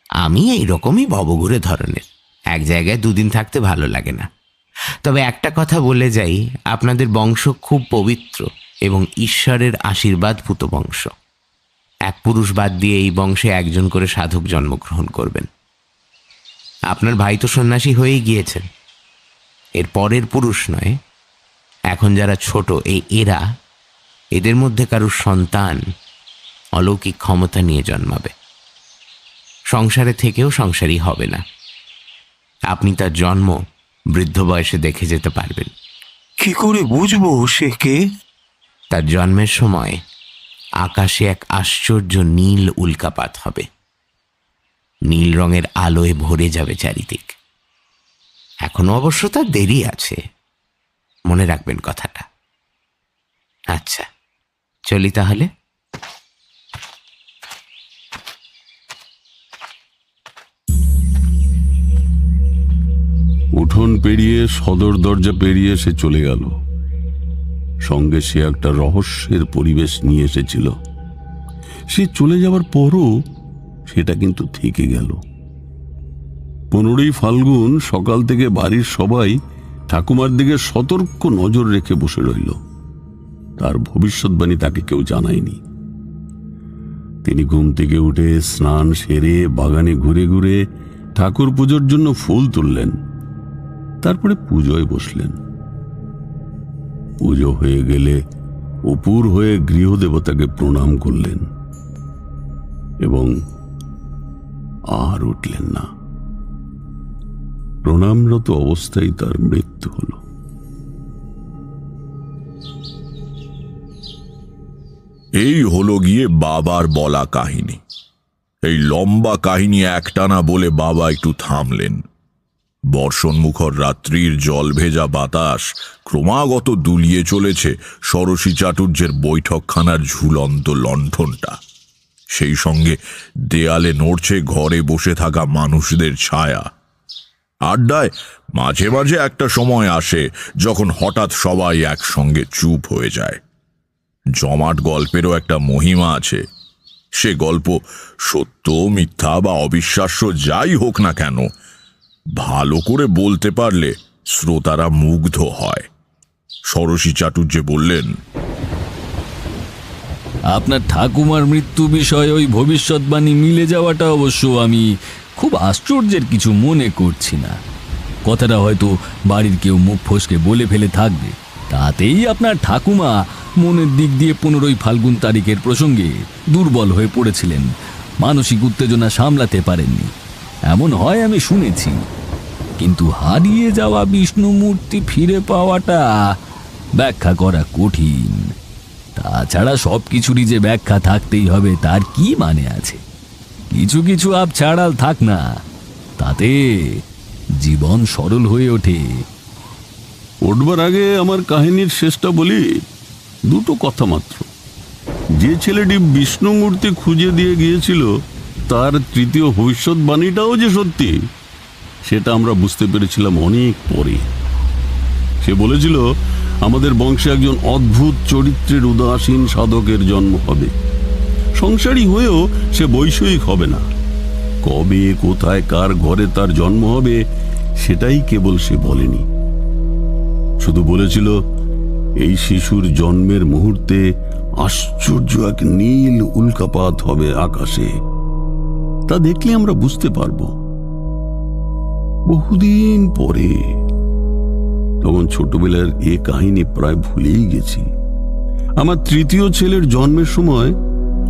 Speaker 11: আমি এইরকমই ভবঘুরে ধরনের, এক জায়গায় 2 দিন থাকতে ভালো লাগে না। তবে একটা কথা বলে যাই, আপনাদের বংশ খুব পবিত্র এবং ঈশ্বরের আশীর্বাদভূত বংশ। 1 পুরুষ বাদ দিয়ে এই বংশে 1জন করে সাধক জন্মগ্রহণ করবেন। আপনার ভাই তো সন্ন্যাসী হয়েই গিয়েছেন। এর পরের পুরুষ নয়, এখন যারা ছোট এদের মধ্যে কারুর সন্তান অলৌকিক ক্ষমতা নিয়ে জন্মাবে। সংসারে থেকেও সংসারী হবে না। আপনি তার জন্ম বৃদ্ধ বয়সে দেখে যেতে পারবেন।
Speaker 10: কি করে বুঝবো সে কে?
Speaker 11: তার জন্মের সময় আকাশে এক আশ্চর্য নীল উল্কাপাত হবে। নীল রঙের আলোয় ভরে যাবে চারিদিক। এখনো অবশ্য তার দেরি আছে, মনে রাখবেন কথাটা। আচ্ছা, চলি তাহলে।
Speaker 7: উঠোন পেরিয়ে সদর দরজা পেরিয়ে সে চলে গেল। সঙ্গে সে একটা রহস্যের পরিবেশ নিয়ে এসেছিল। সে চলে যাওয়ার পরও সেটা কিন্তু থেকে গেল। 15ই ফাল্গুন সকাল থেকে বাড়ির সবাই ঠাকুমার দিকে সতর্ক নজর রেখে বসে রইল। তার ভবিষ্যৎবাণী তাকে কেউ জানায়নি। তিনি ঘুম থেকে উঠে স্নান সেরে বাগানে ঘুরে ঘুরে ঠাকুর পুজোর জন্য ফুল তুললেন। তারপরে পুজোয় বসলেন। পুজো হয়ে গেলে অপুর হয়ে গৃহদেবতাকে প্রণাম করলেন এবং আর উঠলেন না। প্রণামরত অবস্থায় তার মৃত্যু হল।
Speaker 6: এই হলো গিয়ে বাবার বলা কাহিনী। এই লম্বা কাহিনী একটানা বলে বাবা একটু থামলেন। বর্ষণমুখর রাত্রির জল ভেজা বাতাস ক্রমাগত দুলিয়ে চলেছে ষোড়শী চাটুর্যের বৈঠকখানার ঝুলন্ত লণ্ঠনটা। সেই সঙ্গে দেয়ালে নড়ছে ঘরে বসে থাকা মানুষদের ছায়া। আড্ডায় মাঝে মাঝে একটা সময় আসে যখন হঠাৎ সবাই একসঙ্গে চুপ হয়ে যায়। জমাট গল্পেরও একটা মহিমা আছে। সে গল্প সত্য, মিথ্যা বা অবিশ্বাস্য যাই হোক না কেন, ভালো করে বলতে পারলে শ্রোতারা মুগ্ধ হয়। ষোড়শী চাটুর্যে বললেন,
Speaker 8: আপনার ঠাকুমার মৃত্যু বিষয়ে ওই ভবিষ্যৎবাণী মিলে যাওয়াটা অবশ্য আমি খুব আশ্চর্যের কিছু মনে করছি না। কথাটা হয়তো বাড়ির কেউ মুখ ফসকে বলে ফেলে থাকবে, তাতেই আপনার ঠাকুমা মনের দিক দিয়ে 15ই ফাল্গুন তারিখের প্রসঙ্গে দুর্বল হয়ে পড়েছিলেন, মানসিক উত্তেজনা সামলাতে পারেননি, এমন হয় আমি শুনেছি। কিন্তু হারিয়ে যাওয়া বিষ্ণু মূর্তি ফিরে পাওয়াটা ব্যাখ্যা করা কঠিন। তাছাড়া সব কিছুরই যে ব্যাখ্যা থাকতেই হবে তার কি মানে আছে? কিছু কিছু আপ ছাড়াল থাক না, তাতে জীবন সরল হয়ে ওঠে।
Speaker 7: উঠবার আগে আমার কাহিনীর শেষটা বলি। দুটো কথা মাত্র। যে ছেলেটি বিষ্ণু মূর্তি খুঁজে দিয়ে গিয়েছিল তার তৃতীয় ভবিষ্যৎবাণীটাও যে সত্যি, সেটা আমরা বুঝতে পেরেছিলাম অনেক পরে। সে বলেছিল আমাদের বংশে একজন অদ্ভুত চরিত্রের উদাসীন সাধকের জন্ম হবে। সংসারী হয়েও সে বৈষয়িক হবে না। কবে, কোথায়, কার ঘরে তার জন্ম হবে সেটাই কেবল সে বলেনি। শুধু বলেছিল এই শিশুর জন্মের মুহূর্তে আশ্চর্য এক নীল উল্কাপাত হবে আকাশে। তা দেখলে আমরা বুঝতে পারব। বহুদিন পরে, তখন ছোটবেলার এ কাহিনী প্রায় ভুলেই গেছি। আমার তৃতীয় ছেলের জন্মের সময়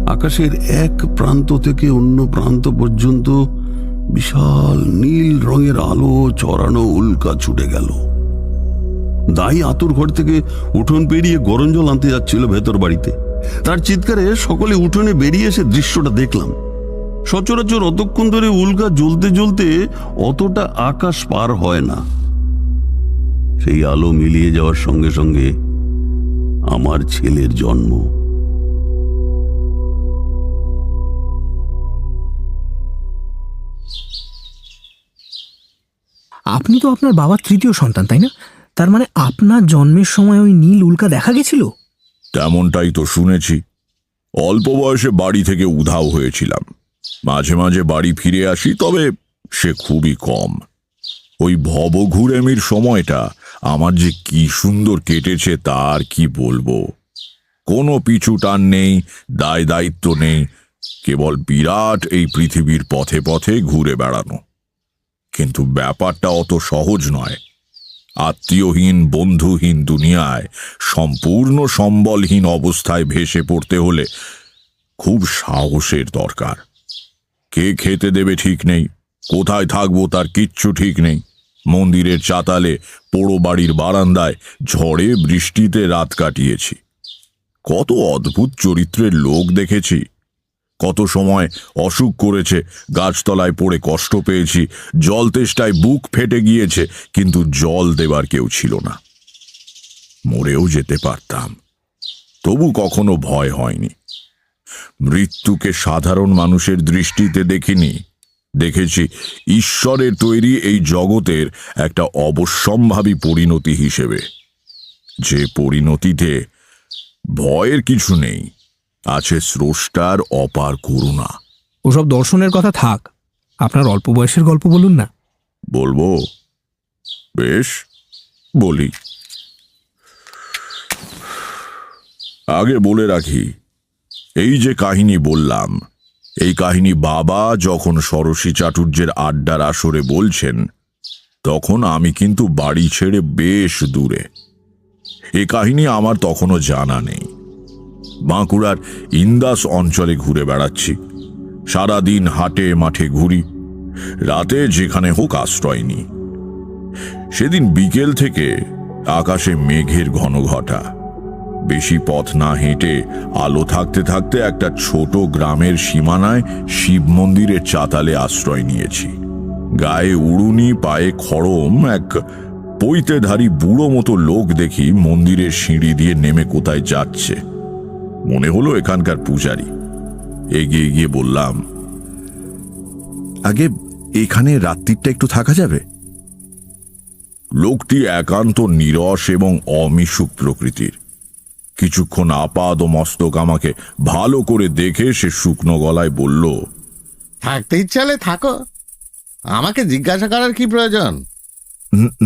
Speaker 7: আকাশের এক প্রান্ত থেকে অন্য প্রান্ত পর্যন্ত বিশাল নীল রঙের আলো চড়ানো উল্কা ছুটে গেল। দাই আতুর ঘর থেকে উঠোন পেরিয়ে গরম জল আনতে যাচ্ছিল ভেতর বাড়িতে। তার চিৎকারে সকলে উঠোনে বেরিয়ে এসে দৃশ্যটা দেখলাম। সচরাচর অতক্ষণ ধরে উল্কা জ্বলতে জ্বলতে অতটা আকাশ পার হয় না। সেই আলো মিলিয়ে যাওয়ার সঙ্গে সঙ্গে আমার ছেলের জন্ম।
Speaker 4: আপনি তো আপনার বাবার তৃতীয় সন্তান, তাই না? তার মানে আপনার জন্মের সময় ওই নীল উল্কা দেখা গেছিল?
Speaker 6: তেমনটাই তো শুনেছি। অল্প বয়সে বাড়ি থেকে উধাও হয়েছিলাম। মাঝে মাঝে বাড়ি ফিরে আসি, তবে সে খুবই কম। ওই ভবঘুরেমির সময়টা আমার যে কি সুন্দর কেটেছে তার কি বলবো। কোনো পিছু টান নেই, দায় দায়িত্ব নেই, কেবল বিরাট এই পৃথিবীর পথে পথে ঘুরে বেড়ানো। কিন্তু ব্যাপারটা অত সহজ নয়। আত্মীয়হীন, বন্ধুহীন দুনিয়ায় সম্পূর্ণ সম্বলহীন অবস্থায় ভেসে পড়তে হলে খুব সাহসের দরকার। কে খেতে দেবে ঠিক নেই, কোথায় থাকবো তার কিচ্ছু ঠিক নেই। মন্দিরের চাতালে, পোড়ো বাড়ির বারান্দায় ঝড়ে বৃষ্টিতে রাত কাটিয়েছি। কত অদ্ভুত চরিত্রের লোক দেখেছি। কত সময় অসুখ করেছে, গাছতলায় পড়ে কষ্ট পেয়েছি, জল তেষ্টায় বুক ফেটে গিয়েছে, কিন্তু জল দেবার কেউ ছিল না। মরেও যেতে পারতাম, তবু কখনো ভয় হয়নি। মৃত্যুকে সাধারণ মানুষের দৃষ্টিতে দেখিনি, দেখেছি ঈশ্বরের তৈরি এই জগতের একটা অবশ্যম্ভাবী পরিণতি হিসেবে, যে পরিণতিতে ভয়ের কিছু নেই, আছে স্রষ্টার অপার করুণা।
Speaker 4: ওসব দর্শনের কথা থাক, আপনার অল্প বয়সের গল্প বলুন না।
Speaker 6: বলবো? বেশ, বলি। আগে বলে রাখি, এই যে কাহিনী বললাম, এই কাহিনী বাবা যখন ষোড়শী চাটুর্যের আড্ডার আসরে বলছেন, তখন আমি কিন্তু বাড়ি ছেড়ে বেশ দূরে। এই কাহিনী আমার তখনও জানা নেই। বাঁকুড়ার ইন্দাস অঞ্চলে ঘুরে বেড়াচ্ছি, সারাদিন হাটে মাঠে ঘুরি, রাতে যেখানে হোক আশ্রয় নিই। সেদিন বিকেল থেকে আকাশে মেঘের ঘনঘটা। বেশি পথ না হেঁটে আলো থাকতে থাকতে একটা ছোট গ্রামের সীমানায় শিব মন্দিরের চাতালে আশ্রয় নিয়েছি। গায়ে উড়ুনি, পায়ে খড়ম, এক পৈতেধারী বুড়ো মতো লোক দেখি মন্দিরের সিঁড়ি দিয়ে নেমে কোথায় যাচ্ছে। মনে হলো এখানকার পূজারী। এগিয়ে গিয়ে বললাম, আগে এখানে রাত্রিটা একটু থাকা যাবে? লোকটি একান্ত নীরস এবং অমিশুক প্রকৃতির। কিছুক্ষণ আপাদ মস্তক আমাকে ভালো করে দেখে সে শুকনো গলায় বলল,
Speaker 14: থাকতে ইচ্ছালে থাকো, আমাকে জিজ্ঞাসা করার কি প্রয়োজন?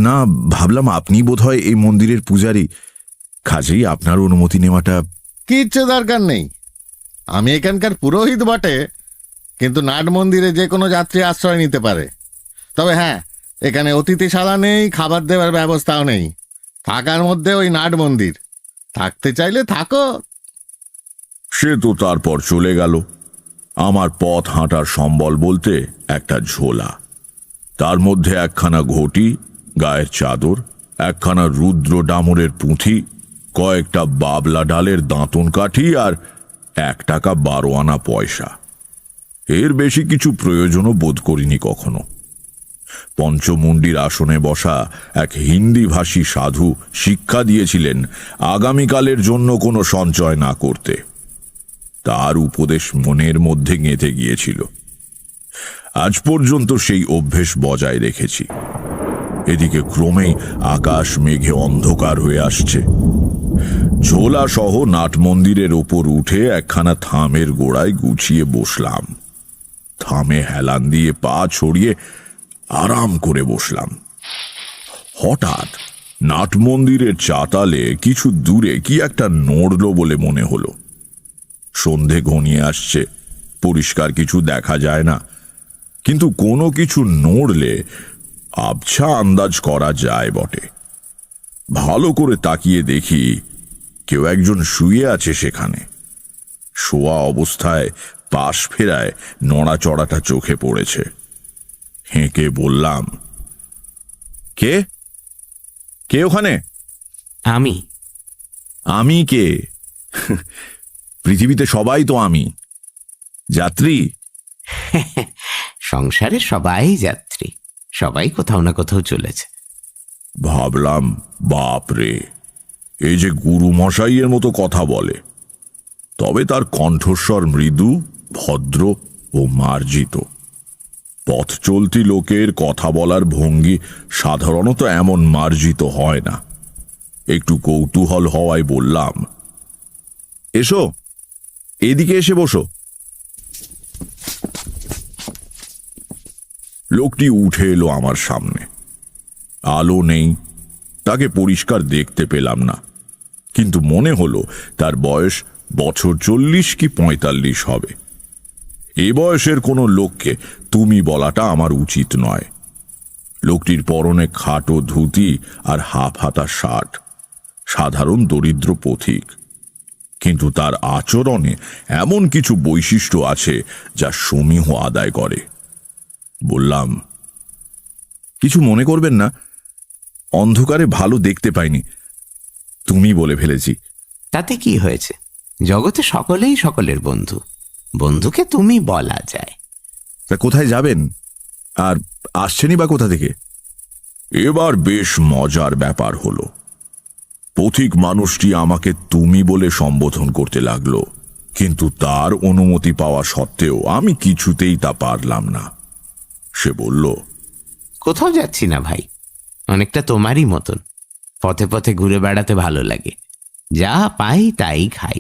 Speaker 6: না, ভাবলাম আপনি বোধহয় এই মন্দিরের পূজারী, কাজেই আপনার অনুমতি নেওয়াটা।
Speaker 14: কিচ্ছু দরকার নেই, আমি এখানকার পুরোহিত বটে, কিন্তু নাট মন্দিরে যে কোনো যাত্রী আশ্রয় নিতে পারে। তবে হ্যাঁ, এখানে অতিথিশালা নেই, খাবার দেওয়ার ব্যবস্থাও নেই। থাকার মধ্যে ওই নাট মন্দির, থাকতে চাইলে থাকো।
Speaker 6: সে তো তারপর চলে গেল। আমার পথ হাঁটার সম্বল বলতে একটা ঝোলা, তার মধ্যে একখানা ঘটি, গায়ের চাদর, একখানা রুদ্র ডামরের পুঁথি, কয়েকটা বাবলা ডালের দাঁতন কাঠি আর 1 টাকা 12 আনা পয়সা। এর বেশি কিছু প্রয়োজনও বোধ করিনি কখনো। পঞ্চমুণ্ডির আসনে বসা এক হিন্দিভাষী সাধু শিক্ষা দিয়েছিলেন আগামীকালের জন্য কোনো সঞ্চয় না করতে। তার উপদেশ মনের মধ্যে গেঁথে গিয়েছিল। আজ পর্যন্ত সেই অভ্যেস বজায় রেখেছি। এদিকে ক্রমেই আকাশ মেঘে অন্ধকার হয়ে আসছে। ঝোলা সহ নাট মন্দিরের ওপর উঠে একখানা থামের গোড়ায় গুছিয়ে বসলাম। থামে হেলান দিয়ে পা ছড়িয়ে আরাম করে বসলাম। হঠাৎ নাট মন্দিরের চাতালে কিছু দূরে কি একটা নড়ল বলে মনে হলো। সন্ধে ঘনিয়ে আসছে, পরিষ্কার কিছু দেখা যায় না, কিন্তু কোনো কিছু নড়লে আবছা আন্দাজ করা যায় বটে। ভালো করে তাকিয়ে দেখি কেউ একজন শুয়ে আছে সেখানে। শোয়া অবস্থায় পাশ ফেরায় নড়াচড়াটা চোখে পড়েছে। হেঁকে বললাম, কে কে ওখানে?
Speaker 11: আমি।
Speaker 6: আমি কে? পৃথিবীতে সবাই তো আমি। যাত্রী?
Speaker 11: সংসারে সবাই যাত্রী, সবাই কোথাও না কোথাও চলেছে।
Speaker 6: ভাবলাম, বাপ রে, এই যে গুরু মশাইয়ের মতো কথা বলে, তবে তার কণ্ঠস্বর মৃদু, ভদ্র ও মার্জিত। পথ চলতি লোকের কথা বলার ভঙ্গি সাধারণত এমন মার্জিত হয় না। একটু কৌতূহল হওয়ায় বললাম, এসো, এদিকে এসে বসো। লোকটি উঠে এলো আমার সামনে। আলো নেই, তাকে পরিষ্কার দেখতে পেলাম না, কিন্তু মনে হলো তার বয়স বছর 40 কি 45 হবে। এ বয়সের কোনো লোককে তুমি বলাটা আমার উচিত নয়। লোকটির পরনে খাটো ধুতি আর হাফ হাতা শার্ট, সাধারণ দরিদ্র পথিক, কিন্তু তার আচরণে এমন কিছু বৈশিষ্ট্য আছে যা সমীহ আদায় করে। বললাম, কিছু মনে করবেন না, অন্ধকারে ভালো দেখতে পাইনি, তুমি বলে ফেলেছি।
Speaker 11: তাতে কি হয়েছে? জগতে সকলেই সকলের বন্ধু, বন্ধুকে তুমি বলা যায়।
Speaker 6: তা কোথায় যাবেন, আর আসছেনই বা কোথা থেকে? এবার বেশ মজার ব্যাপার হলো। পথিক মানুষটি আমাকে তুমি বলে সম্বোধন করতে লাগলো, কিন্তু তার অনুমতি পাওয়া সত্ত্বেও আমি কিছুতেই তা পারলাম না। সে বলল,
Speaker 11: কোথাও যাচ্ছি না ভাই, অনেকটা তোমারই মতন। পথে পথে ঘুরে বেড়াতে ভালো লাগে, যা পাই তাই খাই,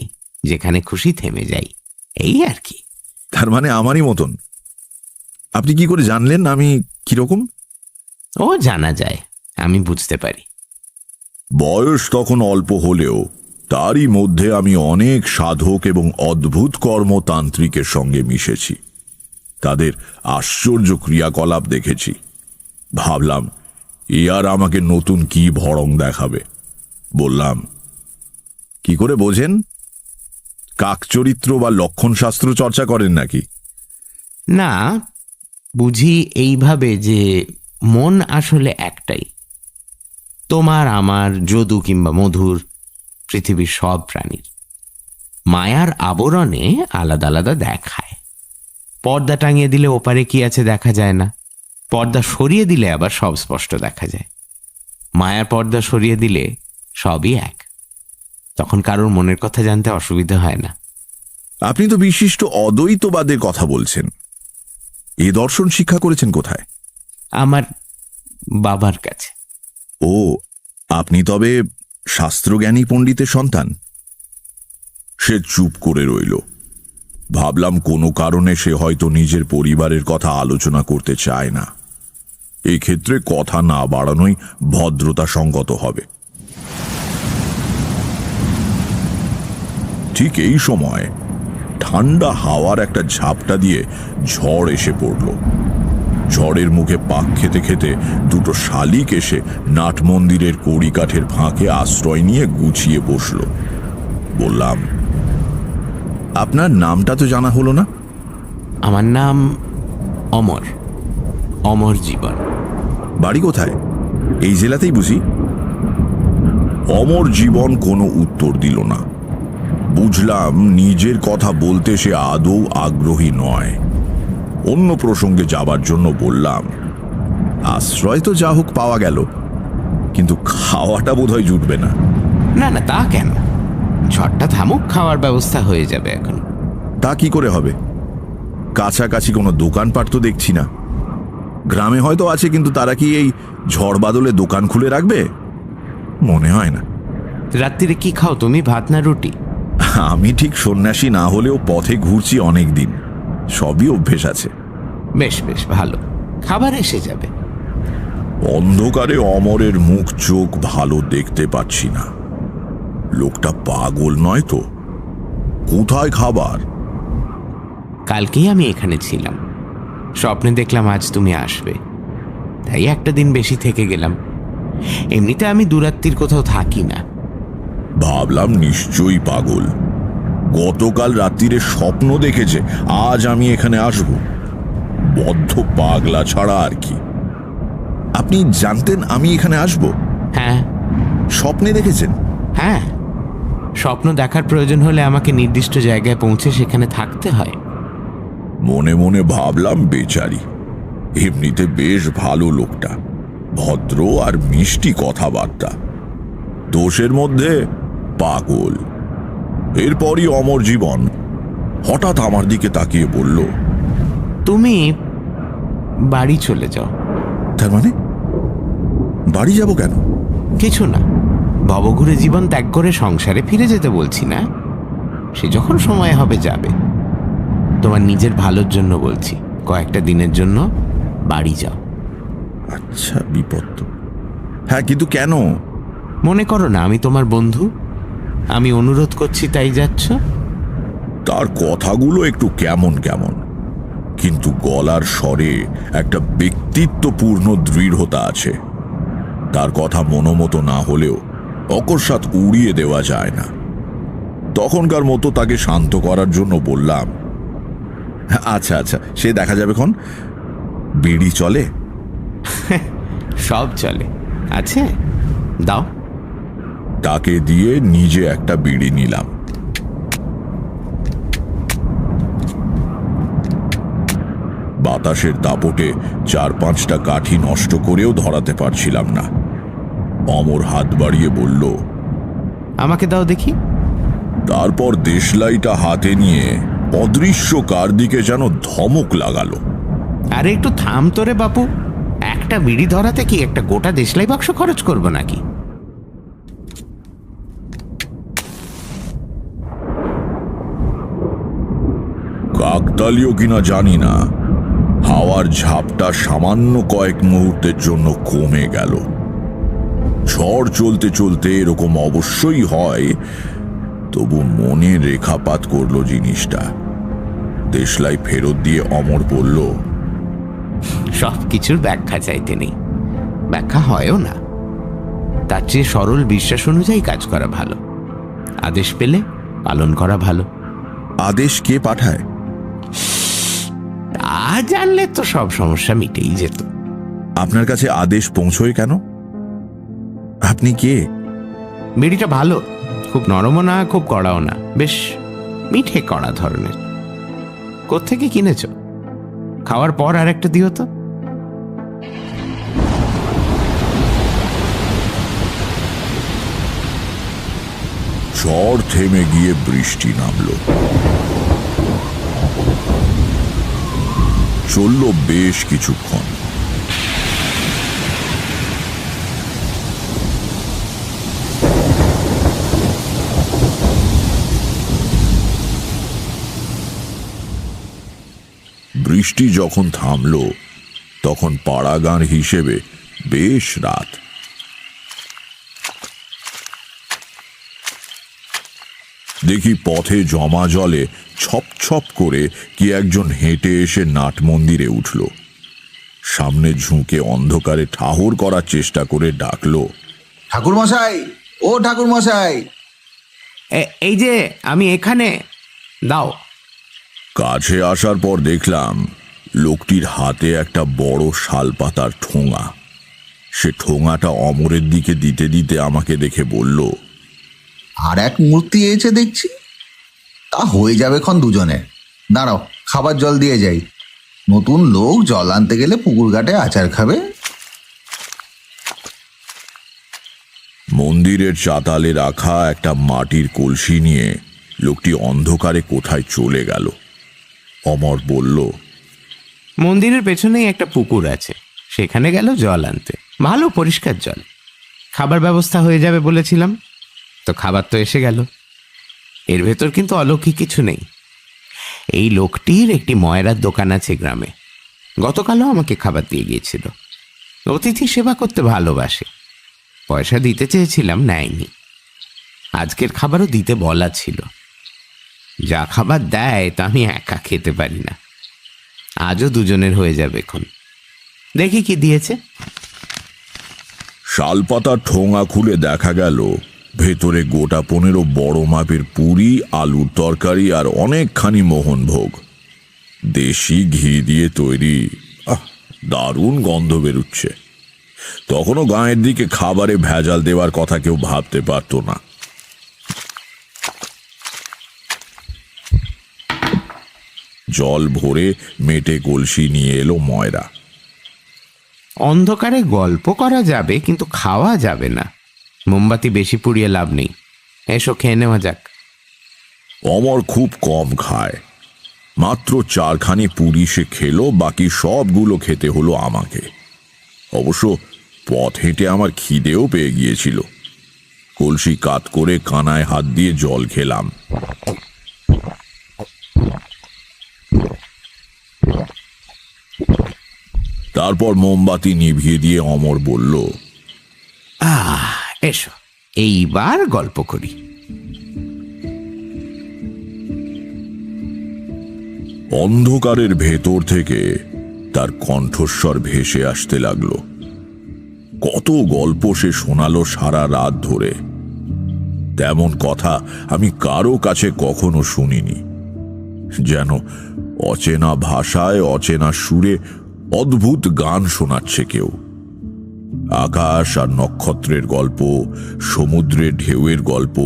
Speaker 11: যেখানে খুশি থেমে যাই, এই আর কি।
Speaker 6: তার মানে আমারই মতন? আপনি কি করে জানলেন আমি কিরকম?
Speaker 11: ও জানা যায়, আমি বুঝতে পারি।
Speaker 6: বয়স তখন অল্প হলেও তারই মধ্যে আমি অনেক সাধক এবং অদ্ভুত কর্মতান্ত্রিকের সঙ্গে মিশেছি। তাদের আশ্চর্য ক্রিয়াকলাপ দেখেছি। ভাবলাম এ আর আমাকে নতুন কি ভড়ং দেখাবে। বললাম, কি করে বোঝেন? কাকচরিত্র বা লক্ষণ শাস্ত্র চর্চা করেন নাকি?
Speaker 11: না, বুঝি এইভাবে যে মন আসলে একটাই, তোমার আমার, যদু কিংবা মধুর, পৃথিবীর সব প্রাণীর। মায়ার আবরণে আলাদা আলাদা দেখায়। পর্দা টাঙিয়ে দিলে ওপারে কি আছে দেখা যায় না, পর্দা সরিয়ে দিলে আবার সব স্পষ্ট দেখা যায়। মায়ার পর্দা সরিয়ে দিলে সবই এক, তখন কারোর মনের কথা জানতে অসুবিধা হয় না।
Speaker 6: আপনি তো বিশিষ্ট অদ্বৈতবাদের কথা বলছেন, এ দর্শন শিক্ষা করেছেন কোথায়?
Speaker 11: আমার বাবার কাছে।
Speaker 6: ও, আপনি তবে শাস্ত্রজ্ঞানী পণ্ডিতের সন্তান? সে চুপ করে রইল। ভাবলাম কোনো কারণে সে হয়তো নিজের পরিবারের কথা আলোচনা করতে চায় না। এই ক্ষেত্রে কথা না বাড়ানোই ভদ্রতা সঙ্গত হবে। ঠিক এই সময় ঠান্ডা হাওয়ার একটা ঝাপটা দিয়ে ঝড় এসে পড়ল। ঝড়ের মুখে পাক খেতে খেতে দুটো শালিক এসে নাট মন্দিরের কড়িকাঠের ফাঁকে আশ্রয় নিয়ে গুছিয়ে বসল। বললাম, আপনার নামটা তো জানা হলো না।
Speaker 11: আমার নাম অমর, অমর জীবন।
Speaker 6: বাড়ি কোথায়? এই জেলাতেই বুঝি। অমর জীবন কোনো উত্তর দিল না। বুঝলাম নিজের কথা বলতে সে আদৌ আগ্রহী নয়। অন্য প্রসঙ্গে যাবার জন্য বললাম, আশ্রয় তো যা হোক পাওয়া গেল, কিন্তু খাওয়াটা বোধহয় জুটবে না।
Speaker 11: না না, তা কেন, ঝড়টা থামুক, খাওয়ার ব্যবস্থা হয়ে যাবে এখন।
Speaker 6: তা কি করে হবে? কাছাকাছি কোনো দোকানপাট তো দেখছি না। গ্রামে হয়তো আছে, কিন্তু তারা কি এই ঝড় বাদলে দোকান খুলে রাখবে? মনে হয় না।
Speaker 11: রাত্রিরে কি খাও তুমি, ভাত না রুটি?
Speaker 6: আমি ঠিক সন্ন্যাসী না হলেও পথে ঘুরছি অনেক দিন, সবই অভ্যেস আছে।
Speaker 11: বেশ বেশ ভালো, খাবার এসে যাবে।
Speaker 6: অন্ধকারে অমরের মুখ চোখ ভালো দেখতে পাচ্ছি না। লোকটা পাগল নয় তো? কোথায় খাবার?
Speaker 11: কালকেই আমি এখানে ছিলাম, স্বপ্নে দেখলাম আজ তুমি আসবে, তাই একটা দিন বেশি থেকে গেলাম। এমনিতে আমি দুরাত্রির কোথাও থাকি না।
Speaker 6: ভাবলাম নিশ্চয়ই পাগল। গতকাল রাত্রিরে স্বপ্ন দেখেছে আজ আমি এখানে আসব। বদ্ধ পাগলা ছাড়া আর কি। আপনি জানতেন আমি এখানে আসব?
Speaker 11: হ্যাঁ।
Speaker 6: স্বপ্নে দেখেছেন?
Speaker 11: হ্যাঁ, স্বপ্ন দেখার প্রয়োজন হলে আমাকে নির্দিষ্ট জায়গায় পৌঁছে সেখানে থাকতে হয়।
Speaker 6: মনে মনে ভাবলাম, বেচারি, এমনিতে বেশ ভালো লোকটা, ভদ্র আর মিষ্টি কথাবার্তা, দোষের মধ্যে পাগল। এরপরই অমর জীবন হঠাৎ আমার দিকে তাকিয়ে বলল,
Speaker 11: তুমি বাড়ি চলে যাও।
Speaker 6: তার মানে বাড়ি যাব কেন?
Speaker 11: কিছু না, ভবঘুরে জীবন ত্যাগ করে সংসারে ফিরে যেতে বলছি না, সে যখন সময় হবে যাবে। তোমার নিজের ভালোর জন্য বলছি, কয়েকটা দিনের জন্য বাড়ি যাও।
Speaker 6: আচ্ছা, বিপদ তো। হ্যাঁ, কিন্তু কেন?
Speaker 11: মনে করো না আমি তোমার বন্ধু, আমি অনুরোধ করছি তাই যাচ্ছ?
Speaker 6: তার কথাগুলো একটু কেমন কেমন, কিন্তু গলার স্বরে একটা ব্যক্তিত্বপূর্ণ দৃঢ়তা আছে। তার কথা মনোমতো না হলেও অকস্মাৎ উড়িয়ে দেওয়া যায় না। তখনকার মতো তাকে শান্ত করার জন্য বললাম, আচ্ছা আচ্ছা, সে দেখা যাবে খন। বিড়ি চলে?
Speaker 11: সব চলে। আছে, দাও।
Speaker 6: তাকে দিয়ে নিজে একটা বিড়ি নিলাম। বাতাসের দাপটে 4-5টা কাঠি নষ্ট করেও ধরাতে পারছিলাম না। অমর হাত বাড়িয়ে বলল,
Speaker 11: আমাকে দাও দেখি।
Speaker 6: তারপর দেশলাইটা হাতে নিয়ে অদৃশ্য কার দিকে যেন ধমক লাগালো।
Speaker 11: আরে একটু থাম তোরে বাপু, একটা বিড়ি ধরাতে কি একটা গোটা দেশলাই বাক্স খরচ করবো নাকি?
Speaker 6: কাকতালীয় কিনা জানি না, হাওয়ার ঝাপটা সামান্য কয়েক মুহূর্তের জন্য কমে গেল। ঝড় চলতে চলতে এরকম অবশ্যই হয়, তবু মনে রেখাপাত করলো জিনিসটা। দেশলাই ফেরত দিয়ে অমর বলল,
Speaker 11: সব কিছুর ব্যাখ্যা চাইতে নেই, ব্যাখ্যা হয়ও না। তার চেয়ে সরল বিশ্বাস অনুযায়ী কাজ করা ভালো। আদেশ পেলে পালন করা ভালো।
Speaker 6: আদেশ কে পাঠায়?
Speaker 11: তা জানলে তো সব সমস্যা মিটেই যেত।
Speaker 6: আপনার কাছে আদেশ পৌঁছয় কেন? আপনি কে?
Speaker 11: বিড়িটা ভালো, খুব নরমও না, খুব কড়াও না, বেশ মিঠে কড়া ধরনের। কোত্থেকে কিনেছ? খাওয়ার পর আর একটা দিও তো।
Speaker 6: ঝড় থেমে গিয়ে বৃষ্টি নামলো। চলল বেশ কিছুক্ষণ। বৃষ্টি যখন থামলো তখন পাড়াগাঁর হিসেবে বেশ রাত। দেখি পথে জমা জলে ছপ ছপ করে কি একজন হেঁটে এসে নাট মন্দিরে উঠল। সামনে ঝুঁকে অন্ধকারে ঠাহর করার চেষ্টা করে ডাকলো,
Speaker 15: ঠাকুর মশাই, ও ঠাকুর মশাই।
Speaker 11: এই যে আমি এখানে, দাও।
Speaker 6: কাছে আসার পর দেখলাম লোকটির হাতে একটা বড় শালপাতার ঠোঙা। সে ঠোঙাটা অমরের দিকে দিতে দিতে আমাকে দেখে বলল,
Speaker 15: আর এক মূর্তি এসে দেখছি, তা হয়ে যাবে খন দুজনে। দাঁড়াও, খাবার জল দিয়ে যাই। নতুন লোক জল আনতে গেলে পুকুর ঘাটে আচার খাবে।
Speaker 6: মন্দিরের চাতালে রাখা একটা মাটির কলসি নিয়ে লোকটি অন্ধকারে কোথায় চলে গেল। অমর বলল,
Speaker 11: মন্দিরের পেছনেই একটা পুকুর আছে, সেখানে গেল জল আনতে। ভালো পরিষ্কার জল। খাবার ব্যবস্থা হয়ে যাবে বলেছিলাম, তো খাবার তো এসে গেল। এর ভেতর কিন্তু অলৌকিক কিছু নেই। এই লোকটির একটি ময়রার দোকান আছে গ্রামে। গতকালও আমাকে খাবার দিয়ে গিয়েছিল। অতিথি সেবা করতে ভালোবাসে। পয়সা দিতে চেয়েছিলাম, নেয়নি। আজকের খাবারও দিতে বলা ছিল। যা খাবার দেয় তা আমি একা খেতে পারি না। আজও দুজনের হয়ে যাবে এখন। দেখি কি দিয়েছে।
Speaker 6: শালপাতার ঠোঙা খুলে দেখা গেল ভেতরে গোটা 15 বড় মাপের পুরি, আলুর তরকারি আর অনেকখানি মোহনভোগ। দেশি ঘি দিয়ে তৈরি। দারুণ গন্ধ বেরুচ্ছে। তখনও গাঁয়ের দিকে খাবারে ভেজাল দেওয়ার কথা কেউ ভাবতে পারত না। জল ভরে মেটে কলসি নিয়ে এলো ময়রা।
Speaker 11: অন্ধকারে গল্প করা যাবে, কিন্তু খাওয়া যাবে না। মোমবাতি বেশি পুড়িয়ে লাভ নেই। এসো খেয়ে নেওয়া যাক।
Speaker 6: অমর খুব কম খায়। মাত্র 4খানি পুরি সে খেলো, বাকি সবগুলো খেতে হলো আমাকে। অবশ্য পথ হেঁটে আমার খিদেও পেয়ে গিয়েছিল। কলসি কাত করে কানায় হাত দিয়ে জল খেলাম। তারপর মোমবাতি নিভিয়ে দিয়ে অমর বলল,
Speaker 11: এসো এইবার গল্প করি।
Speaker 6: অন্ধকারের ভেতর থেকে তার কণ্ঠস্বর ভেসে আসতে লাগলো। কত গল্প সে শোনালো সারা রাত ধরে। তেমন কথা আমি কারো কাছে কখনো শুনিনি। যেন অচেনা ভাষায় অচেনা সুরে অদ্ভুত গান শোনাচ্ছে কেউ। আকাশ আর নক্ষত্রের গল্প, সমুদ্রের ঢেউয়ের গল্প,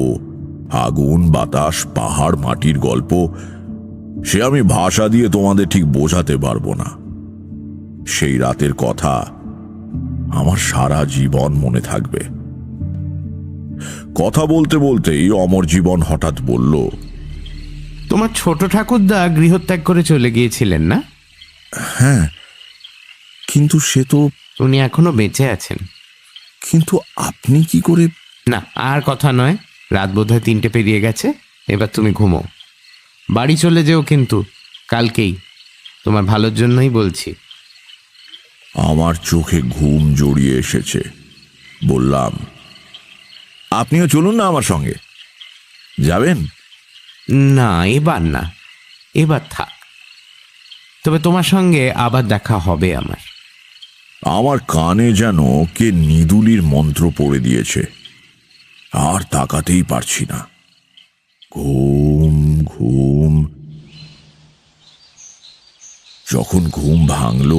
Speaker 6: আগুন বাতাস পাহাড় মাটির গল্প, সে আমি ভাষা দিয়ে তোমাদের ঠিক বোঝাতে পারবো না। সেই রাতের কথা আমার সারা জীবন মনে থাকবে। কথা বলতে বলতেই অমর জীবন হঠাৎ বলল,
Speaker 11: তোমার ছোট ঠাকুরদা গৃহত্যাগ করে চলে গিয়েছিলেন না?
Speaker 6: হ্যাঁ, কিন্তু সে তো...
Speaker 11: উনি এখনো বেঁচে আছেন।
Speaker 6: কিন্তু আপনি কি করে...
Speaker 11: না, আর কথা নয়, রাত বোধহয় 3টে পেরিয়ে গেছে, এবার তুমি ঘুমো। বাড়ি চলে যেও কিন্তু কালকেই, তোমার ভালোর জন্যই বলছি।
Speaker 6: আমার চোখে ঘুম জড়িয়ে এসেছে। বললাম, আপনিও চলুন না আমার সঙ্গে। যাবেন?
Speaker 11: না, এবার না, এবার থাক। তবে তোমার সঙ্গে আবার দেখা হবে আমার।
Speaker 6: আমার কানে যেন কে নিদুলির মন্ত্র পড়ে দিয়েছে, আর তাকাতেই পারছি না। ঘুম ঘুম। যখন ঘুম ভাঙল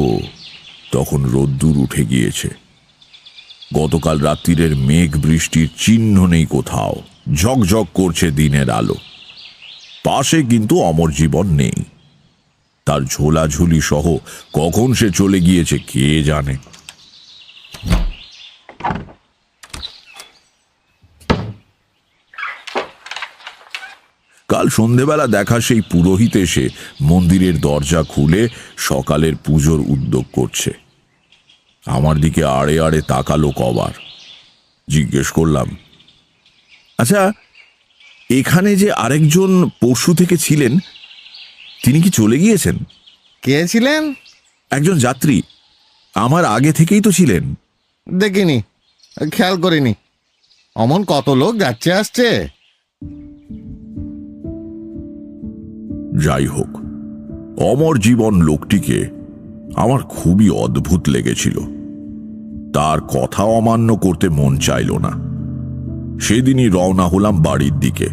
Speaker 6: তখন রোদ্দুর উঠে গিয়েছে। গতকাল রাত্রিরের মেঘ বৃষ্টির চিহ্ন নেই কোথাও, ঝকঝক করছে দিনের আলো। পাশে কিন্তু অমর জীবন নেই। তার ঝোলাঝুলি সহ কখন সে চলে গিয়েছে কে জানে। কাল সন্ধেবেলা দেখা সেই পুরোহিত এসে মন্দিরের দরজা খুলে সকালের পুজোর উদ্যোগ করছে। আমার দিকে আড়ে আড়ে তাকালো কবার। জিজ্ঞেস করলাম, আচ্ছা, এখানে যে আরেকজন পরশু থেকে ছিলেন, তিনি কি চলে গিয়েছেন?
Speaker 14: কে ছিলেন?
Speaker 6: একজন যাত্রী, আমার আগে থেকেই তো ছিলেন।
Speaker 14: দেখিনি, খেয়াল করিনি। অমন কত লোক যাচ্ছে আসছে।
Speaker 6: যাই হোক, অমর জীবন লোকটিকে আমার খুবই অদ্ভুত লেগেছিল। তার কথা অমান্য করতে মন চাইল না। সেদিনই রওনা হলাম বাড়ির দিকে।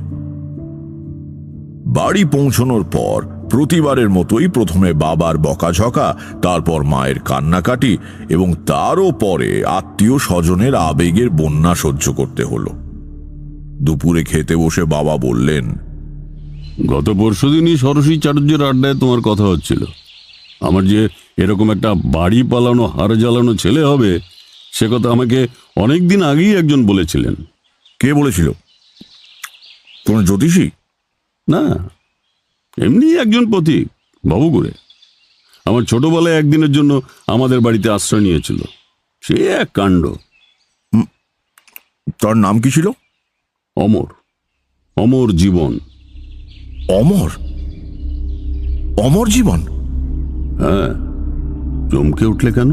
Speaker 6: বাড়ি পৌঁছানোর পর প্রতিবারের মতোই প্রথমে বাবার বকাঝকা, তারপর মায়ের কান্নাকাটি এবং তারও পরে আত্মীয় স্বজনের আবেগের বন্যা সহ্য করতে হলো। দুপুরে খেতে বসে বাবা বললেন,
Speaker 7: গত পরশুদিনই সরস্বতী চাটুর্যের আড্ডায় তোমার কথা হচ্ছিল। আমার যে এরকম একটা বাড়ি পালানো হাড় জ্বালানো ছেলে হবে, সে কথা আমাকে অনেকদিন আগেই একজন বলেছিলেন।
Speaker 6: কে বলেছিল? কোন জ্যোতিষী?
Speaker 7: না, এমনি একজন পথিক, বাবুগুড়ে। আমার ছোটবেলায় একদিনের জন্য আমাদের বাড়িতে আশ্রয় নিয়েছিল। সে এক কাণ্ড।
Speaker 6: তার নাম কি ছিল?
Speaker 7: অমর, অমর জীবন।
Speaker 6: অমর? অমর জীবন?
Speaker 7: হ্যাঁ, চমকে উঠলে কেন?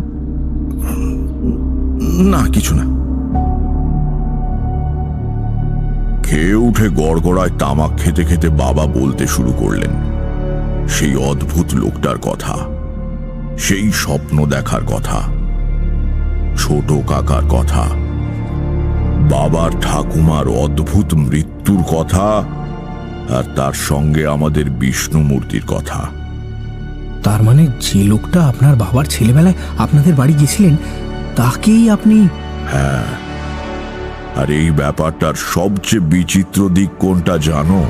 Speaker 6: না, কিছু না। খেয়ে উঠে গড়গড়ায় তামাক খেতে খেতে বাবা বলতে শুরু করলেন সেই অদ্ভুত লোকটার কথা, সেই স্বপ্ন দেখার কথা, ছোট কাকার কথা, বাবার ঠাকুমার অদ্ভুত মৃত্যুর কথা, আর তার সঙ্গে আমাদের বিষ্ণু মূর্তির কথা।
Speaker 4: তার মানে যে লোকটা আপনার বাবার ছেলেবেলায় আপনাদের বাড়ি গেছিলেন, তাকেই আপনি...
Speaker 6: হ্যাঁ, আর এই ব্যাপারটার সবচেয়ে বিচিত্র দিক কোনটা জানো?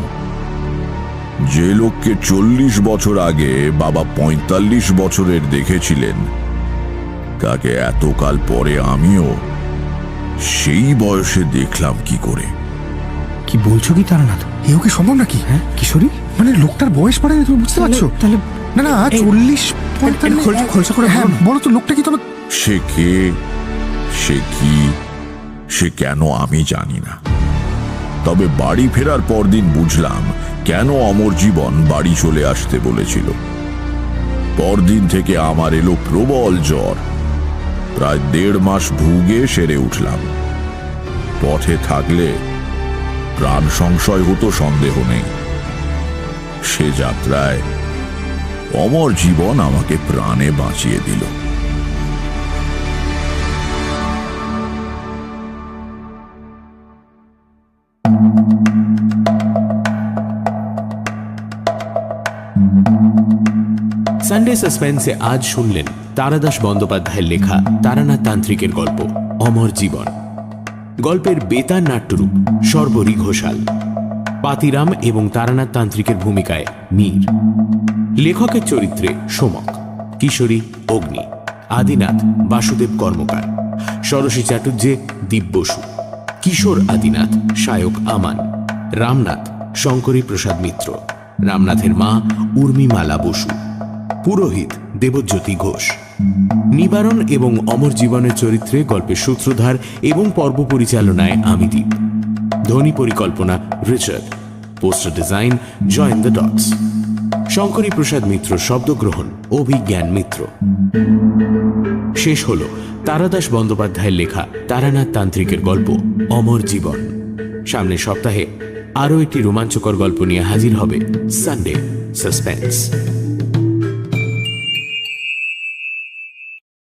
Speaker 6: যে লোককে 40 বছর আগে বাবা 45 বছরের দেখেছিলেন, তাকে এতকাল পরে আমিও সেই বয়সে দেখলাম কি করে।
Speaker 4: কি বলছো কি তারানাথ?
Speaker 5: এও কি সম্ভব নাকি? হ্যাঁ কিশোরী, মানে লোকটার বয়স পড়ে তুমি বুঝতে পারছো?
Speaker 4: তাহলে
Speaker 5: না না, 40-45 খোলসা করে। হ্যাঁ বলো তো, লোকটা কি? তবে
Speaker 6: সে কে, সে কি, সে কেন আমি জানি না। তবে বাড়ি ফেরার পরদিন বুঝলাম কেন অমর জীবন বাড়ি চলে আসতে বলেছিল। পরদিন থেকে আমার এলো প্রবল জ্বর। প্রায় 1.5 মাস ভুগে সেরে উঠলাম। পথে থাকলে প্রাণ সংশয় হতো, সন্দেহ নেই। সে যাত্রায় অমর জীবন আমাকে প্রাণে বাঁচিয়ে দিল।
Speaker 3: সানডে সাসপেন্সে আজ শুনলেন তারাদাস বন্দ্যোপাধ্যায়ের লেখা তারানাথ তান্ত্রিকের গল্প। অমর জীবন। গল্পের বেতার নাট্যরূপ সর্বরী ঘোষাল। পাতিরাম এবং তারানাথ তান্ত্রিকের ভূমিকায় মীর। লেখকের চরিত্রে সোমক, কিশোরী অগ্নি, আদিনাথ বাসুদেব কর্মকার, ষোড়শী চাটুর্যে দীপ বসু, কিশোর আদিনাথ সায়ক আমান, রামনাথ শঙ্করী প্রসাদ মিত্র, রামনাথের মা উর্মিমালা বসু, পুরোহিত দেবজ্যোতি ঘোষ। নিবারণ এবং অমর জীবনের চরিত্রে গল্পের সূত্রধার এবং পর্ব পরিচালনায় আমি দীপ। ধ্বনি পরিকল্পনা Richard, poster design join the dots. Shankari Prasad Mitra শব্দগ্রহণ অভিজ্ঞান মিত্র। শেষ হল তারাদাস বন্দ্যোপাধ্যায়ের লেখা তারানাথ তান্ত্রিকের গল্প অমর জীবন। সামনের সপ্তাহে আরও একটি রোমাঞ্চকর গল্প নিয়ে হাজির হবে সানডে সাসপেন্স।